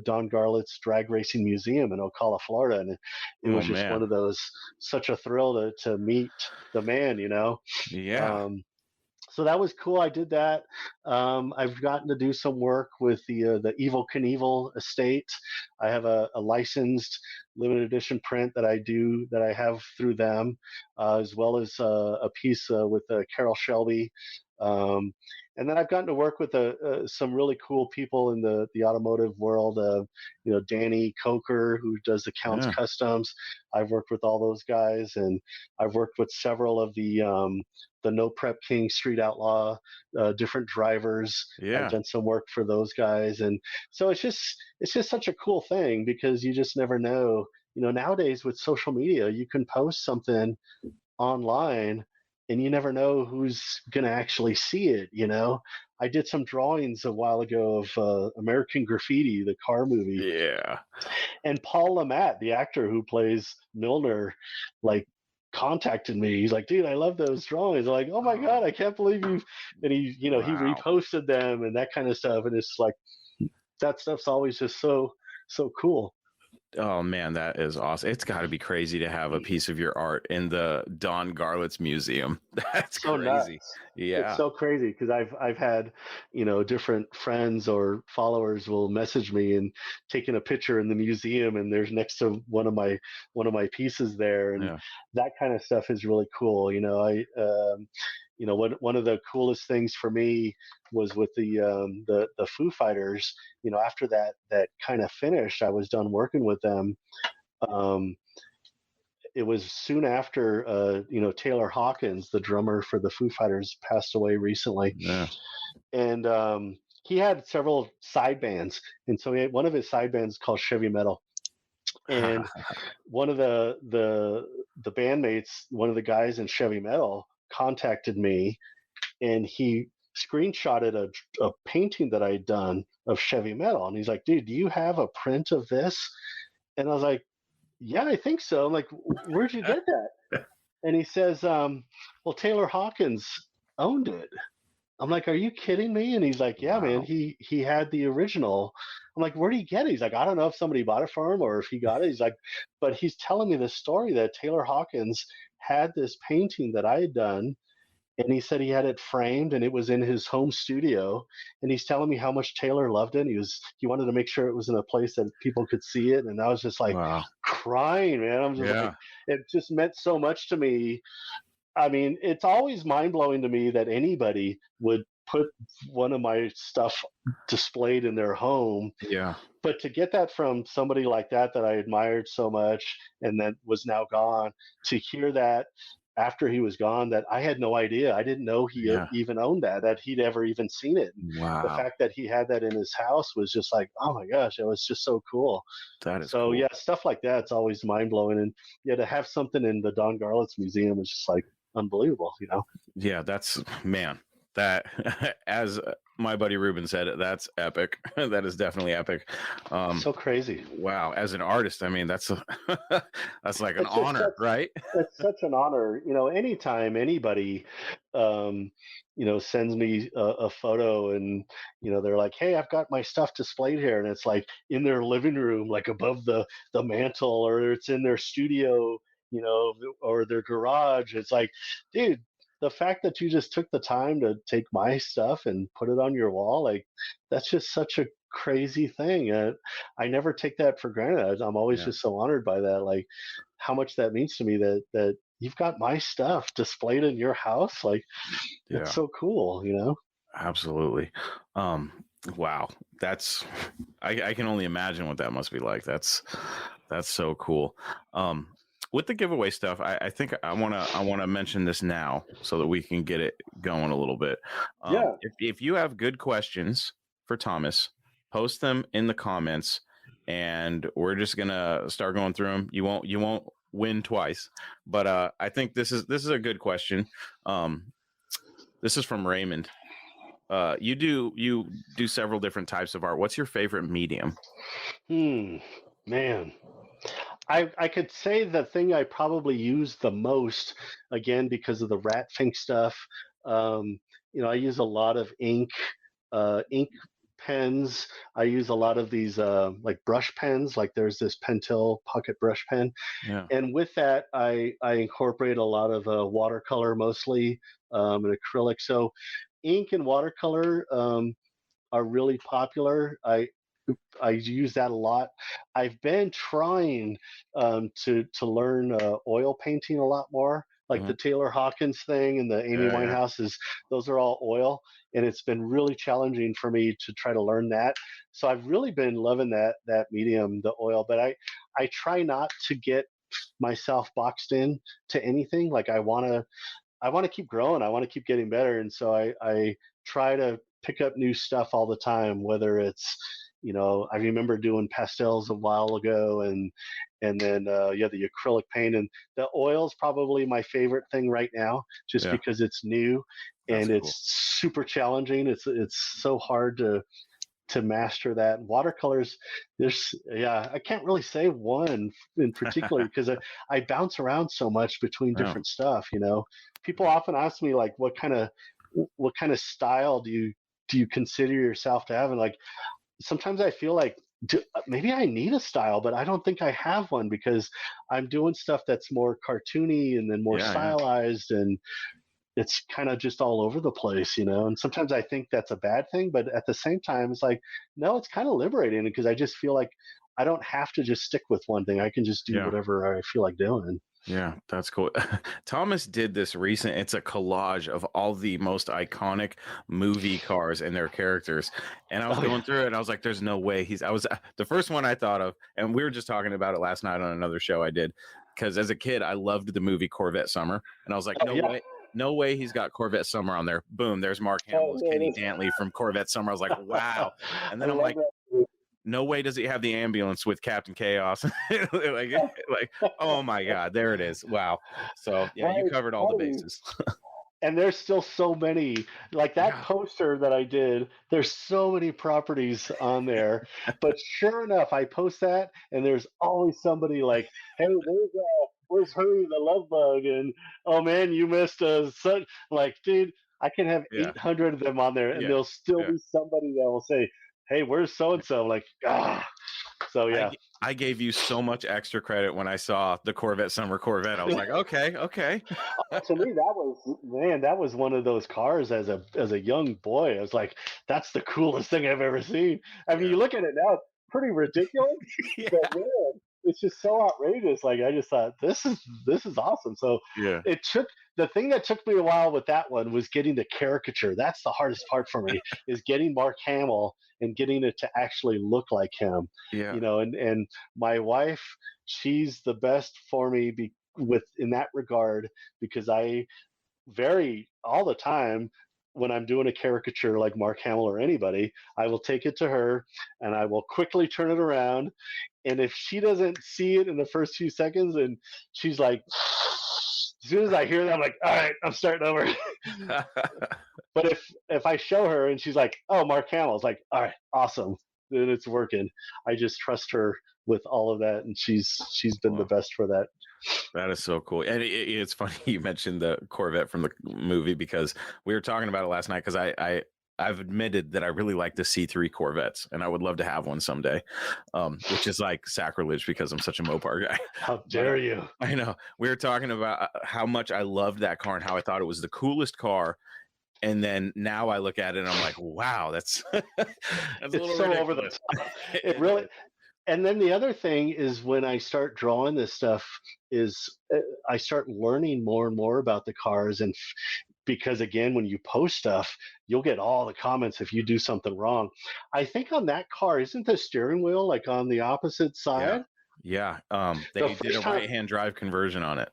[SPEAKER 3] Don Garlits Drag Racing Museum in Ocala, Florida. And it
[SPEAKER 1] Oh,
[SPEAKER 3] was just one
[SPEAKER 1] man.
[SPEAKER 3] of those, such a thrill to meet the man.
[SPEAKER 1] Yeah.
[SPEAKER 3] Um, so that was cool. I did that. I've gotten to do some work with the Evil Knievel estate. I have a licensed limited edition print that I have through them, as well as a piece with Carol Shelby. Um, and then I've gotten to work with some really cool people in the automotive world. Danny Coker, who does the Counts
[SPEAKER 1] Yeah.
[SPEAKER 3] Customs. I've worked with all those guys, and I've worked with several of the No Prep King Street Outlaw, different drivers. I've
[SPEAKER 1] Yeah.
[SPEAKER 3] done some work for those guys, and so it's just such a cool thing because you just never know. Nowadays with social media, you can post something online, and you never know who's gonna actually see it. I did some drawings a while ago of American Graffiti, the car movie,
[SPEAKER 1] Yeah.
[SPEAKER 3] and Paul Lamont, the actor who plays Milner, like contacted me. He's like, "Dude, I love those drawings." I'm like, "Oh my God,
[SPEAKER 1] Oh,
[SPEAKER 3] I can't believe you." And he
[SPEAKER 1] wow.
[SPEAKER 3] reposted them and that kind of stuff. And it's like, that stuff's always just so cool.
[SPEAKER 1] Oh man, that is awesome. It's got to be crazy to have a piece of your art in the Don Garlits Museum. That's
[SPEAKER 3] So nuts.
[SPEAKER 1] crazy.
[SPEAKER 3] It's
[SPEAKER 1] Yeah.
[SPEAKER 3] so crazy because I've had, different friends or followers will message me and taking a picture in the museum, and there's next to one of my pieces there, and
[SPEAKER 1] Yeah.
[SPEAKER 3] that kind of stuff is really cool. One of the coolest things for me was with the Foo Fighters. After that kind of finished, I was done working with them. Um, it was soon after Taylor Hawkins, the drummer for the Foo Fighters, passed away recently,
[SPEAKER 1] Yeah.
[SPEAKER 3] and he had several side bands, and so one of his side bands called Chevy Metal, and one of the bandmates, one of the guys in Chevy Metal, contacted me, and he screenshotted a painting that I had done of Chevy Metal, and he's like, "Dude, do you have a print of this?" And I was like, "Yeah, I think so." I'm like, "Where'd you get that?" And he says, "Well, Taylor Hawkins owned it." I'm like, "Are you kidding me?" And he's like, "Yeah, man,
[SPEAKER 1] Wow.
[SPEAKER 3] he had the original." I'm like, "Where did he get it?" He's like, "I don't know if somebody bought it for him or if he got it." He's like, "But he's telling me this story that Taylor Hawkins had this painting that I had done, and he said he had it framed and it was in his home studio, and he's telling me how much Taylor loved it. And he wanted to make sure it was in a place that people could see it." And I was just like
[SPEAKER 1] Wow.
[SPEAKER 3] crying, man. I'm just like,
[SPEAKER 1] Yeah.
[SPEAKER 3] it just meant so much to me. I mean, it's always mind blowing to me that anybody would put one of my stuff displayed in their home,
[SPEAKER 1] Yeah.
[SPEAKER 3] but to get that from somebody like that I admired so much and that was now gone, to hear that after he was gone, that I had no idea. I didn't know he
[SPEAKER 1] Yeah.
[SPEAKER 3] even owned that he'd ever even seen it. And the
[SPEAKER 1] Wow.
[SPEAKER 3] fact that he had that in his house was just like, oh my gosh, it was just so cool.
[SPEAKER 1] That is
[SPEAKER 3] So yeah,
[SPEAKER 1] cool.
[SPEAKER 3] stuff like that's always mind blowing. And yeah, to have something in the Don Garlits Museum is just like unbelievable.
[SPEAKER 1] Yeah, that's man. That as my buddy Ruben said, that's epic. That is definitely epic.
[SPEAKER 3] So crazy.
[SPEAKER 1] Wow, as an artist, I mean, that's that's like an
[SPEAKER 3] It's just
[SPEAKER 1] honor,
[SPEAKER 3] such
[SPEAKER 1] right?
[SPEAKER 3] it's such an honor. Anytime anybody sends me a photo, and they're like, "Hey, I've got my stuff displayed here," and it's like in their living room, like above the mantle, or it's in their studio, or their garage. It's like, dude, the fact that you just took the time to take my stuff and put it on your wall, like, that's just such a crazy thing. I never take that for granted. I'm always
[SPEAKER 1] Yeah.
[SPEAKER 3] just so honored by that. Like, how much that means to me, that you've got my stuff displayed in your house. Like, it's
[SPEAKER 1] Yeah.
[SPEAKER 3] so cool.
[SPEAKER 1] Absolutely. Um, wow. That's I can only imagine what that must be like. That's so cool. With the giveaway stuff, I think I wanna mention this now so that we can get it going a little bit.
[SPEAKER 3] Yeah.
[SPEAKER 1] If you have good questions for Thomas, post them in the comments, and we're just gonna start going through them. You won't win twice, but I think this is a good question. This is from Raymond. You do several different types of art. What's your favorite medium?
[SPEAKER 3] Man. I could say the thing I probably use the most, again, because of the rat fink stuff. Um, I use a lot of ink pens. I use a lot of these like brush pens. Like there's this Pentel pocket brush pen,
[SPEAKER 1] Yeah.
[SPEAKER 3] and with that, I incorporate a lot of watercolor mostly, and acrylic. So ink and watercolor are really popular. I use that a lot. I've been trying to learn oil painting a lot more. Like
[SPEAKER 1] Hmm.
[SPEAKER 3] the Taylor Hawkins thing and the Amy
[SPEAKER 1] Yeah. Yeah.
[SPEAKER 3] Winehouse those are all oil, and it's been really challenging for me to try to learn that. So I've really been loving that medium, the oil. But I try not to get myself boxed in to anything. Like I want to keep growing. I want to keep getting better. And so I try to pick up new stuff all the time, whether it's, I remember doing pastels a while ago, and then, yeah, the acrylic paint, and the oil is probably my favorite thing right now, just
[SPEAKER 1] Yeah.
[SPEAKER 3] because it's new
[SPEAKER 1] That's
[SPEAKER 3] and
[SPEAKER 1] cool.
[SPEAKER 3] it's super challenging. It's so hard to master that. Watercolors, yeah, I can't really say one in particular because I bounce around so much between
[SPEAKER 1] Yeah.
[SPEAKER 3] different stuff. People often ask me like, what kind of style do you consider yourself to have? And like, sometimes I feel like maybe I need a style, but I don't think I have one because I'm doing stuff that's more cartoony and then more
[SPEAKER 1] Yeah, yeah.
[SPEAKER 3] stylized, and it's kind of just all over the place, you know. And sometimes I think that's a bad thing, but at the same time, it's like, no, it's kind of liberating because I just feel like I don't have to just stick with one thing. I can just do
[SPEAKER 1] Yeah.
[SPEAKER 3] whatever I feel like doing.
[SPEAKER 1] Yeah, that's cool. Thomas did this recent, it's a collage of all the most iconic movie cars and their characters. And I was
[SPEAKER 3] Oh yeah.
[SPEAKER 1] going through it and I was like, there's no way I was the first one I thought of, and we were just talking about it last night on another show I did. Because as a kid, I loved the movie Corvette Summer. And I was like,
[SPEAKER 3] Oh yeah.
[SPEAKER 1] no way he's got Corvette Summer on there. Boom, there's Mark Hamill as
[SPEAKER 3] Oh,
[SPEAKER 1] Kenny Dantley from Corvette Summer. I was like, wow. And
[SPEAKER 3] I
[SPEAKER 1] then I'm
[SPEAKER 3] love
[SPEAKER 1] like,
[SPEAKER 3] that.
[SPEAKER 1] no way does he have the ambulance with Captain Chaos. like, oh my God, there it is. Wow. So yeah,
[SPEAKER 3] Well,
[SPEAKER 1] you
[SPEAKER 3] it's
[SPEAKER 1] covered all the
[SPEAKER 3] funny.
[SPEAKER 1] bases.
[SPEAKER 3] And there's still so many, like that
[SPEAKER 1] Yeah.
[SPEAKER 3] poster that I did, there's so many properties on there. But sure enough, I post that and there's always somebody like, hey, where's Hurry the love bug? And oh man, you missed a such, like, dude, I can have
[SPEAKER 1] Yeah.
[SPEAKER 3] 800 of them on there and
[SPEAKER 1] Yeah.
[SPEAKER 3] there'll still
[SPEAKER 1] Yeah.
[SPEAKER 3] be somebody that will say, hey, where's so and so? Like, ah. So yeah.
[SPEAKER 1] I gave you so much extra credit when I saw the Corvette Summer Corvette. I was like, okay.
[SPEAKER 3] To me, that was one of those cars as a young boy. I was like, that's the coolest thing I've ever seen. I mean,
[SPEAKER 1] Yeah.
[SPEAKER 3] you look at it now, it's pretty ridiculous,
[SPEAKER 1] Yeah.
[SPEAKER 3] but man, it's just so outrageous. Like I just thought this is awesome. So
[SPEAKER 1] Yeah.
[SPEAKER 3] it took the thing that took me a while with that one was getting the caricature. That's the hardest part for me is getting Mark Hamill and getting it to actually look like him.
[SPEAKER 1] Yeah.
[SPEAKER 3] You know, and my wife, she's the best for me with in that regard because I very all the time when I'm doing a caricature like Mark Hamill or anybody, I will take it to her and I will quickly turn it around. And if she doesn't see it in the first few seconds, and she's like, as soon as I hear that, I'm like, all right, I'm starting over. But if I show her and she's like, oh, Mark Hamill's like, all right, awesome, then it's working. I just trust her with all of that, and she's been the best for that.
[SPEAKER 1] That is so cool. And it's funny you mentioned the Corvette from the movie because we were talking about it last night because I've admitted that I really like the C3 Corvettes and I would love to have one someday, which is like sacrilege because I'm such a Mopar guy.
[SPEAKER 3] How dare you?
[SPEAKER 1] I know. We were talking about how much I loved that car and how I thought it was the coolest car. And then now I look at it and I'm like, wow, that's that's a little
[SPEAKER 3] It's so
[SPEAKER 1] ridiculous.
[SPEAKER 3] over the top. It really. And then the other thing is when I start drawing this stuff is I start learning more and more about the cars and because again when you post stuff you'll get all the comments if you do something wrong. I think on that car isn't the steering wheel like on the opposite side?
[SPEAKER 1] Yeah. They
[SPEAKER 3] The
[SPEAKER 1] did a
[SPEAKER 3] first time,
[SPEAKER 1] right-hand drive conversion on it.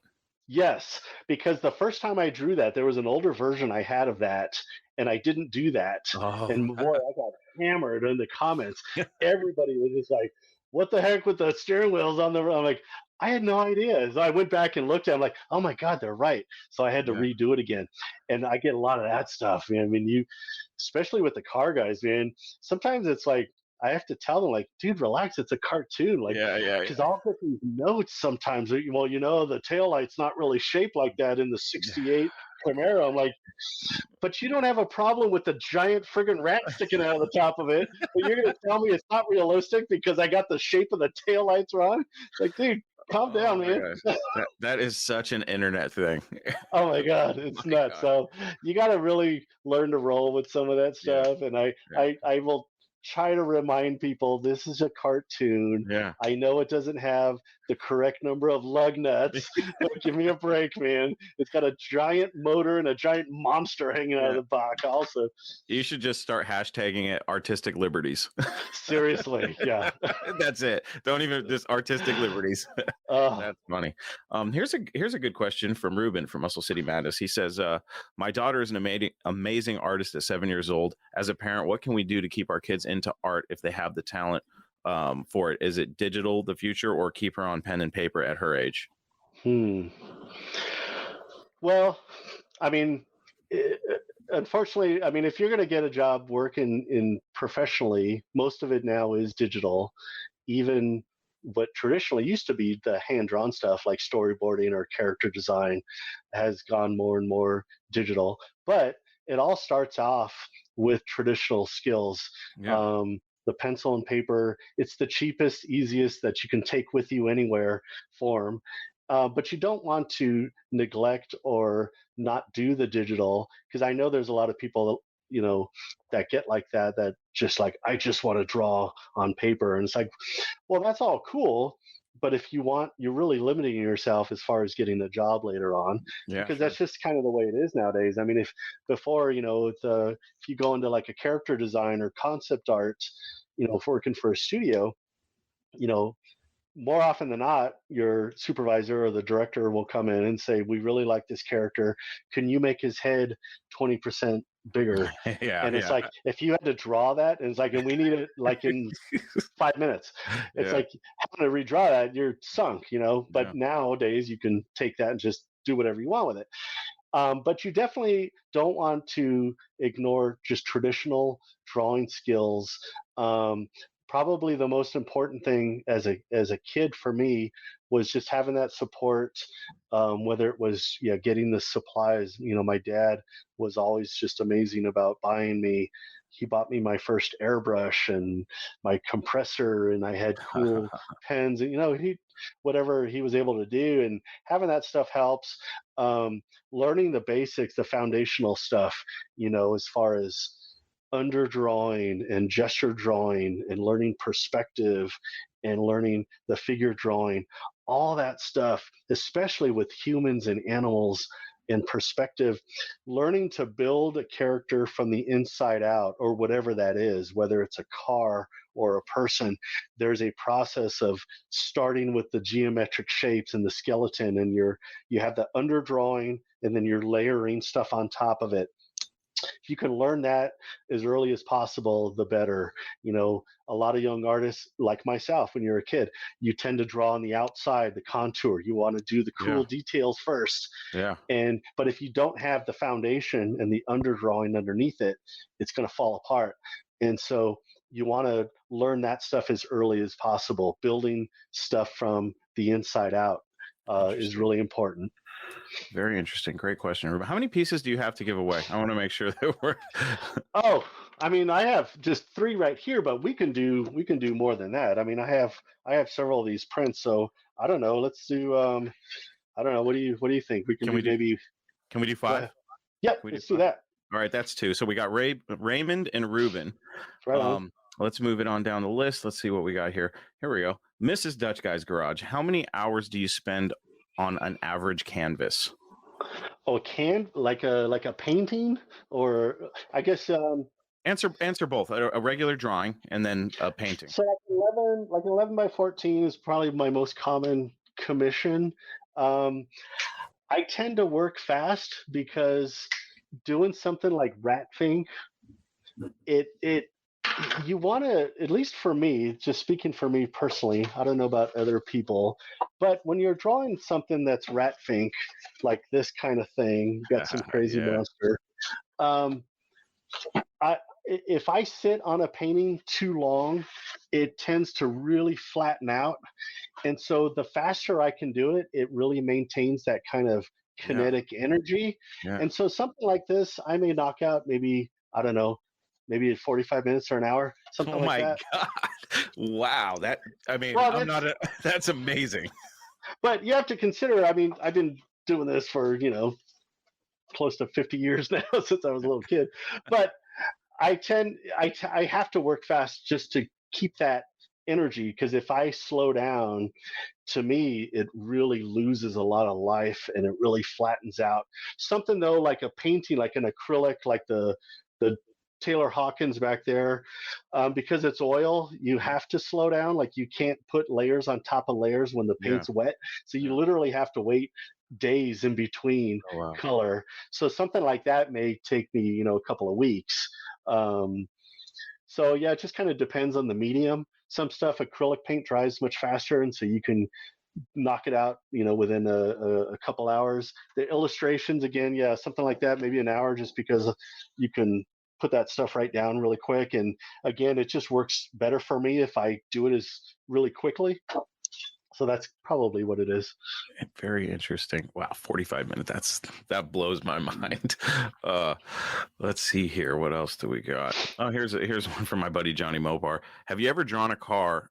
[SPEAKER 3] yes, because the first time I drew that there was an older version I had of that and I didn't do that.
[SPEAKER 1] Oh,
[SPEAKER 3] And boy, I got hammered in the comments. Everybody was just like, what the heck with the steering wheels on the I'm like, I had no idea. So I went back and looked at it, I'm like, oh my God, they're right. So I had to
[SPEAKER 1] yeah.
[SPEAKER 3] redo it again. And I get a lot of that stuff, man. I mean, you especially with the car guys, man, sometimes it's like I have to tell them, like, dude, relax, it's a cartoon. Like,
[SPEAKER 1] Yeah.
[SPEAKER 3] because I'll get these notes sometimes. Well, you know, the taillight's not really shaped like that in the '68 Camaro. I'm like, but you don't have a problem with the giant friggin' rat sticking out of the top of it. But you're gonna tell me it's not realistic because I got the shape of the taillights wrong? Like, dude, calm down,
[SPEAKER 1] my
[SPEAKER 3] man.
[SPEAKER 1] gosh. That is such an internet thing.
[SPEAKER 3] Oh my God, it's
[SPEAKER 1] My
[SPEAKER 3] nuts.
[SPEAKER 1] God.
[SPEAKER 3] So you got to really learn to roll with some of that
[SPEAKER 1] Yeah.
[SPEAKER 3] stuff. And I will try to remind people this is a cartoon.
[SPEAKER 1] Yeah.
[SPEAKER 3] I know it doesn't have the correct number of lug nuts, but give me a break, man. It's got a giant motor and a giant monster hanging out of the box. Also,
[SPEAKER 1] You should just start hashtagging it artistic liberties.
[SPEAKER 3] seriously, yeah.
[SPEAKER 1] That's it. Don't even just artistic liberties. That's funny. Here's a good question from Ruben from Muscle City Madness. He says, my daughter is an amazing artist at 7 years old. As a parent, what can we do to keep our kids into art if they have the talent for it? Is it digital the future or keep her on pen and paper at her age?
[SPEAKER 3] Well, I mean, unfortunately, I mean, if you're going to get a job working in professionally, most of it now is digital. Even what traditionally used to be the hand-drawn stuff like storyboarding or character design has gone more and more digital. But it all starts off with traditional skills.
[SPEAKER 1] Yeah.
[SPEAKER 3] the pencil and paper. It's the cheapest, easiest that you can take with you anywhere form. But you don't want to neglect or not do the digital, because I know there's a lot of people, that get like that, that just like, I just want to draw on paper. And it's like, well, that's all cool. But if you want, you're really limiting yourself as far as getting a job later on,
[SPEAKER 1] Yeah,
[SPEAKER 3] because
[SPEAKER 1] sure.
[SPEAKER 3] that's just kind of the way it is nowadays. I mean, if before, if you go into like a character design or concept art, if working for a studio, you know, more often than not, your supervisor or the director will come in and say, "We really like this character. Can you make his head 20% bigger?"
[SPEAKER 1] Yeah,
[SPEAKER 3] And it's
[SPEAKER 1] yeah,
[SPEAKER 3] like, if you had to draw that, and it's like, and we need it like in 5 minutes. It's
[SPEAKER 1] yeah,
[SPEAKER 3] like having to redraw that, you're sunk, But
[SPEAKER 1] yeah.
[SPEAKER 3] nowadays, you can take that and just do whatever you want with it. But you definitely don't want to ignore just traditional drawing skills. Um, Probably the most important thing as a kid for me was just having that support, whether it was getting the supplies. My dad was always just amazing about buying me. He bought me my first airbrush and my compressor, and I had cool pens, and he whatever he was able to do, and having that stuff helps. Um, Learning the basics, the foundational stuff, as far as underdrawing and gesture drawing and learning perspective and learning the figure drawing, all that stuff, especially with humans and animals and perspective, learning to build a character from the inside out, or whatever that is, whether it's a car or a person. There's a process of starting with the geometric shapes and the skeleton, and you have the underdrawing, and then you're layering stuff on top of it. If you can learn that as early as possible, the better. A lot of young artists like myself, when you're a kid, you tend to draw on the outside, the contour. You want to do the
[SPEAKER 1] Yeah,
[SPEAKER 3] cool details first.
[SPEAKER 1] yeah.
[SPEAKER 3] But if you don't have the foundation and the underdrawing underneath it, it's going to fall apart. And so you want to learn that stuff as early as possible. Building stuff from the inside out is
[SPEAKER 1] Interesting.
[SPEAKER 3] really important.
[SPEAKER 1] Very interesting. Great question, Ruben. How many pieces do you have to give away? I want to make sure that we're
[SPEAKER 3] Oh, I mean, I have just three right here, but we can do more than that. I mean, I have several of these prints, so I don't know. Let's do I don't know. What do you think? We can
[SPEAKER 1] can
[SPEAKER 3] do
[SPEAKER 1] we do
[SPEAKER 3] maybe.
[SPEAKER 1] can we do
[SPEAKER 3] Go
[SPEAKER 1] five?
[SPEAKER 3] ahead. Yep,
[SPEAKER 1] Can we do
[SPEAKER 3] let's do
[SPEAKER 1] five?
[SPEAKER 3] that.
[SPEAKER 1] All right, that's two. So we got Raymond and Ruben.
[SPEAKER 3] Right on.
[SPEAKER 1] Let's move it on down the list. Let's see what we got here. Here we go. Mrs. Dutch Guy's Garage. How many hours do you spend on an average canvas?
[SPEAKER 3] Oh, like a painting, or I guess
[SPEAKER 1] Answer both. A regular drawing and then a painting.
[SPEAKER 3] so like 11 by 14 is probably my most common commission. Um, I tend to work fast because doing something like rat fink, it you want to, at least for me, just speaking for me personally, I don't know about other people, but when you're drawing something that's rat fink, like this kind of thing, you got some crazy
[SPEAKER 1] Yeah.
[SPEAKER 3] monster. um, if I sit on a painting too long, it tends to really flatten out. And so the faster I can do it, it really maintains that kind of
[SPEAKER 1] Yeah.
[SPEAKER 3] kinetic energy.
[SPEAKER 1] Yeah.
[SPEAKER 3] And so something like this, I may knock out maybe, I don't know, maybe 45 minutes or an hour, something
[SPEAKER 1] Oh
[SPEAKER 3] like
[SPEAKER 1] my
[SPEAKER 3] that.
[SPEAKER 1] God. Wow.
[SPEAKER 3] Well,
[SPEAKER 1] That's amazing.
[SPEAKER 3] but you have to consider, I mean, I've been doing this for, close to 50 years now since I was a little kid. But I have to work fast just to keep that energy, because if I slow down, to me it really loses a lot of life and it really flattens out. Something though, like a painting, like an acrylic, like the Taylor Hawkins back there, because it's oil, you have to slow down. Like, you can't put layers on top of layers when the
[SPEAKER 1] Yeah.
[SPEAKER 3] paint's wet, so you
[SPEAKER 1] Yeah.
[SPEAKER 3] literally have to wait days in between
[SPEAKER 1] Oh, wow.
[SPEAKER 3] color. So something like that may take me a couple of weeks. um, so yeah, it just kind of depends on the medium. Some stuff, acrylic paint dries much faster, and so you can knock it out, within a couple hours. The illustrations, again, yeah, something like that, maybe an hour, just because you can put that stuff right down really quick. And again, it just works better for me if I do it as really quickly. So that's probably what it is.
[SPEAKER 1] Very interesting. Wow, 45 minutes. That blows my mind. Let's see here. What else do we got? Oh, here's one from my buddy Johnny Mopar. Have you ever drawn a car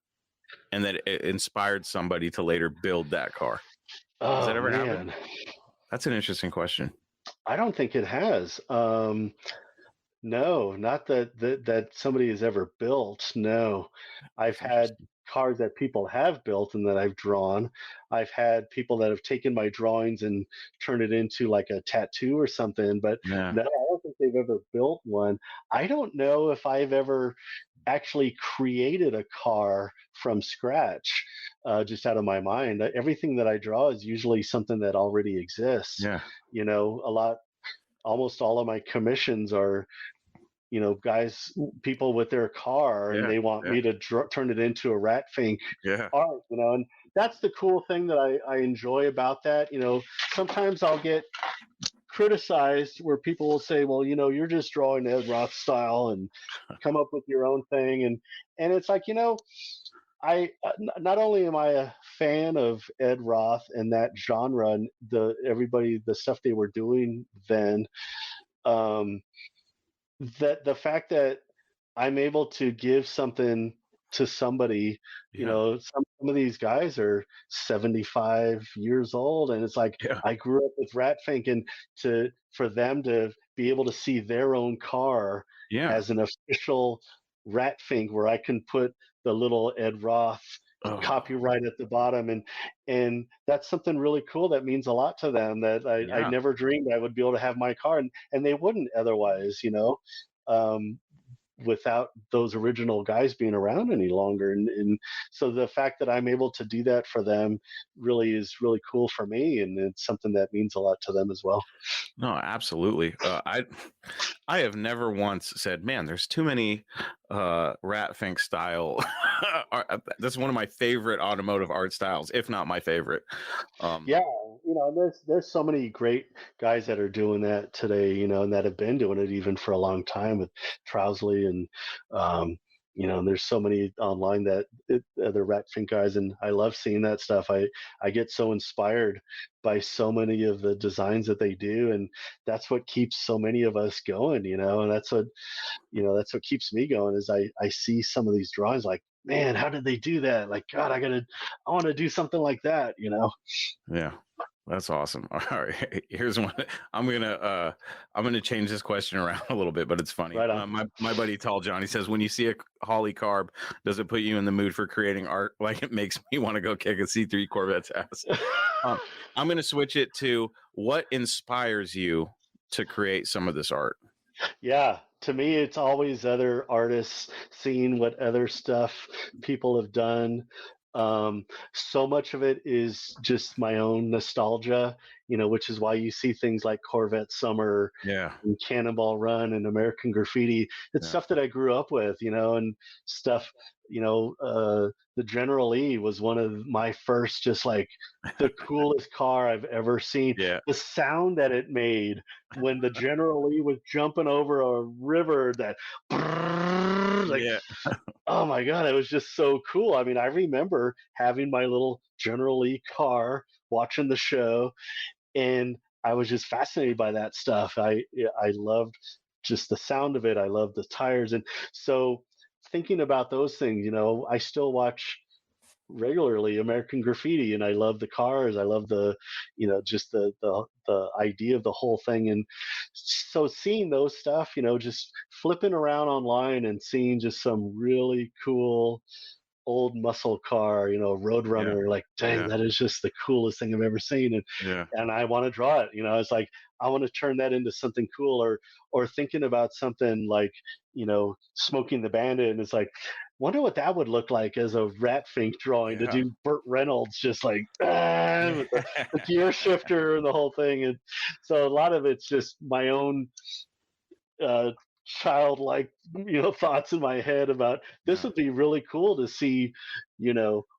[SPEAKER 1] and that it inspired somebody to later build that car? Has that
[SPEAKER 3] Oh
[SPEAKER 1] ever happened?
[SPEAKER 3] man,
[SPEAKER 1] That's an interesting question.
[SPEAKER 3] I don't think it has. No, not that somebody has ever built. No, I've
[SPEAKER 1] That's
[SPEAKER 3] had
[SPEAKER 1] interesting.
[SPEAKER 3] cars that people have built and that I've drawn. I've had people that have taken my drawings and turned it into like a tattoo or something, but
[SPEAKER 1] Yeah.
[SPEAKER 3] no, I don't think they've ever built one. I don't know if I've ever actually created a car from scratch, just out of my mind. Everything that I draw is usually something that already exists.
[SPEAKER 1] Yeah.
[SPEAKER 3] Almost all of my commissions are guys, people with their car, and
[SPEAKER 1] Yeah.
[SPEAKER 3] they want
[SPEAKER 1] Yeah.
[SPEAKER 3] me to turn it into a rat fink
[SPEAKER 1] Yeah.
[SPEAKER 3] art, and that's the cool thing that I enjoy about that. Sometimes I'll get criticized where people will say, well, you're just drawing Ed Roth style and come up with your own thing. And it's like, not only am I a fan of Ed Roth and that genre and the stuff they were doing then, um, that the fact that I'm able to give something to somebody,
[SPEAKER 1] Yeah.
[SPEAKER 3] some of these guys are 75 years old, and it's like
[SPEAKER 1] Yeah.
[SPEAKER 3] I grew up with Ratfink, and for them to be able to see their own car
[SPEAKER 1] Yeah.
[SPEAKER 3] as an official Ratfink, where I can put the little Ed Roth
[SPEAKER 1] Oh,
[SPEAKER 3] copyright at the bottom, and that's something really cool that means a lot to them, that I
[SPEAKER 1] yeah.
[SPEAKER 3] never dreamed I would be able to have my car, and they wouldn't otherwise, um, without those original guys being around any longer. And so the fact that I'm able to do that for them really is really cool for me, and it's something that means a lot to them as well.
[SPEAKER 1] No, absolutely. I have never once said, man, there's too many Rat Fink style. That's one of my favorite automotive art styles, if not my favorite.
[SPEAKER 3] Yeah, there's so many great guys that are doing that today, and that have been doing it even for a long time with Trousley um, and there's so many online other Ratfink guys, and I love seeing that stuff. I get so inspired by so many of the designs that they do, and that's what keeps so many of us going, and that's what keeps me going, is I see some of these drawings like, man, how did they do that? Like, God, I want to do something like that.
[SPEAKER 1] Yeah, that's awesome. All right, here's one. I'm gonna change this question around a little bit, but it's funny.
[SPEAKER 3] Right on.
[SPEAKER 1] My buddy Tall John, he says, when you see a Holly carb, does it put you in the mood for creating art? Like, it makes me want to go kick a C3 Corvette's ass. I'm gonna switch it to, what inspires you to create some of this art?
[SPEAKER 3] Yeah, to me, it's always other artists, seeing what other stuff people have done. So much of it is just my own nostalgia, which is why you see things like Corvette Summer
[SPEAKER 1] Yeah,
[SPEAKER 3] and Cannonball Run and American Graffiti. It's
[SPEAKER 1] yeah,
[SPEAKER 3] stuff that I grew up with, and stuff. The General Lee was one of my first, just like the coolest car I've ever seen.
[SPEAKER 1] yeah,
[SPEAKER 3] The sound that it made when the General Lee was jumping over a river, that like,
[SPEAKER 1] yeah,
[SPEAKER 3] oh my God, it was just so cool. I mean, I remember having my little General Lee car, watching the show, and I was just fascinated by that stuff. I loved just the sound of it. I loved the tires, and so thinking about those things, I still watch regularly American Graffiti, and I love the cars. I love just the idea of the whole thing, and so seeing those stuff, just flipping around online and seeing just some really cool old muscle car,
[SPEAKER 1] yeah,
[SPEAKER 3] Roadrunner, like, dang,
[SPEAKER 1] yeah,
[SPEAKER 3] that is just the coolest thing I've ever seen.
[SPEAKER 1] yeah,
[SPEAKER 3] And I want to draw it. It's like I want to turn that into something cool, or thinking about something like, Smoking the Bandit, and it's like, wonder what that would look like as a Rat Fink drawing, to
[SPEAKER 1] yeah,
[SPEAKER 3] do Burt Reynolds just like with the
[SPEAKER 1] yeah.
[SPEAKER 3] gear shifter and the whole thing. And so a lot of it's just my own childlike, thoughts in my head about this
[SPEAKER 1] Yeah.
[SPEAKER 3] would be really cool to see,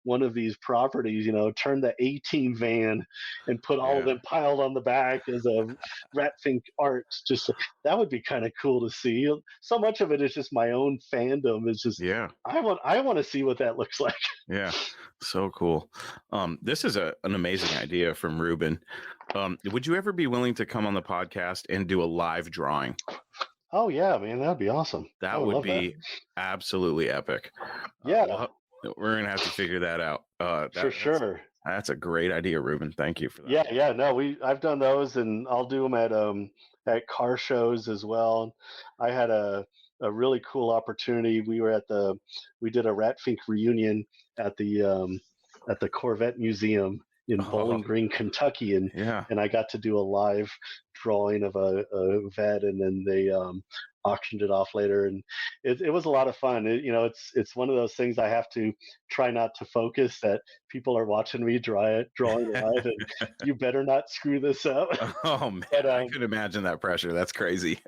[SPEAKER 3] one of these properties, turn the 18 van and put all of
[SPEAKER 1] Yeah.
[SPEAKER 3] them piled on the back as a Ratfink art. Just that would be kind of cool to see. So much of it is just my own fandom. It's just
[SPEAKER 1] Yeah.
[SPEAKER 3] I want to see what that looks like.
[SPEAKER 1] Yeah. So cool. This is an amazing idea from Ruben. Would you ever be willing to come on the podcast and do a live drawing?
[SPEAKER 3] Oh yeah, man, that'd be awesome. I
[SPEAKER 1] That
[SPEAKER 3] would
[SPEAKER 1] would
[SPEAKER 3] love that.
[SPEAKER 1] be absolutely epic.
[SPEAKER 3] Yeah,
[SPEAKER 1] We're gonna have to figure that out.
[SPEAKER 3] for sure.
[SPEAKER 1] That's a great idea, Ruben. Thank you for that.
[SPEAKER 3] Yeah. No, I've done those, and I'll do them at car shows as well. I had a really cool opportunity. We did a Ratfink reunion at the Corvette Museum in
[SPEAKER 1] Oh,
[SPEAKER 3] Bowling Green, Kentucky, and
[SPEAKER 1] yeah.
[SPEAKER 3] I got to do a live drawing of a vet, and then they auctioned it off later, and it was a lot of fun. It's one of those things I have to try not to focus that people are watching me drawing live, and you better not screw this up.
[SPEAKER 1] Oh man,
[SPEAKER 3] But
[SPEAKER 1] I could imagine that pressure. That's crazy.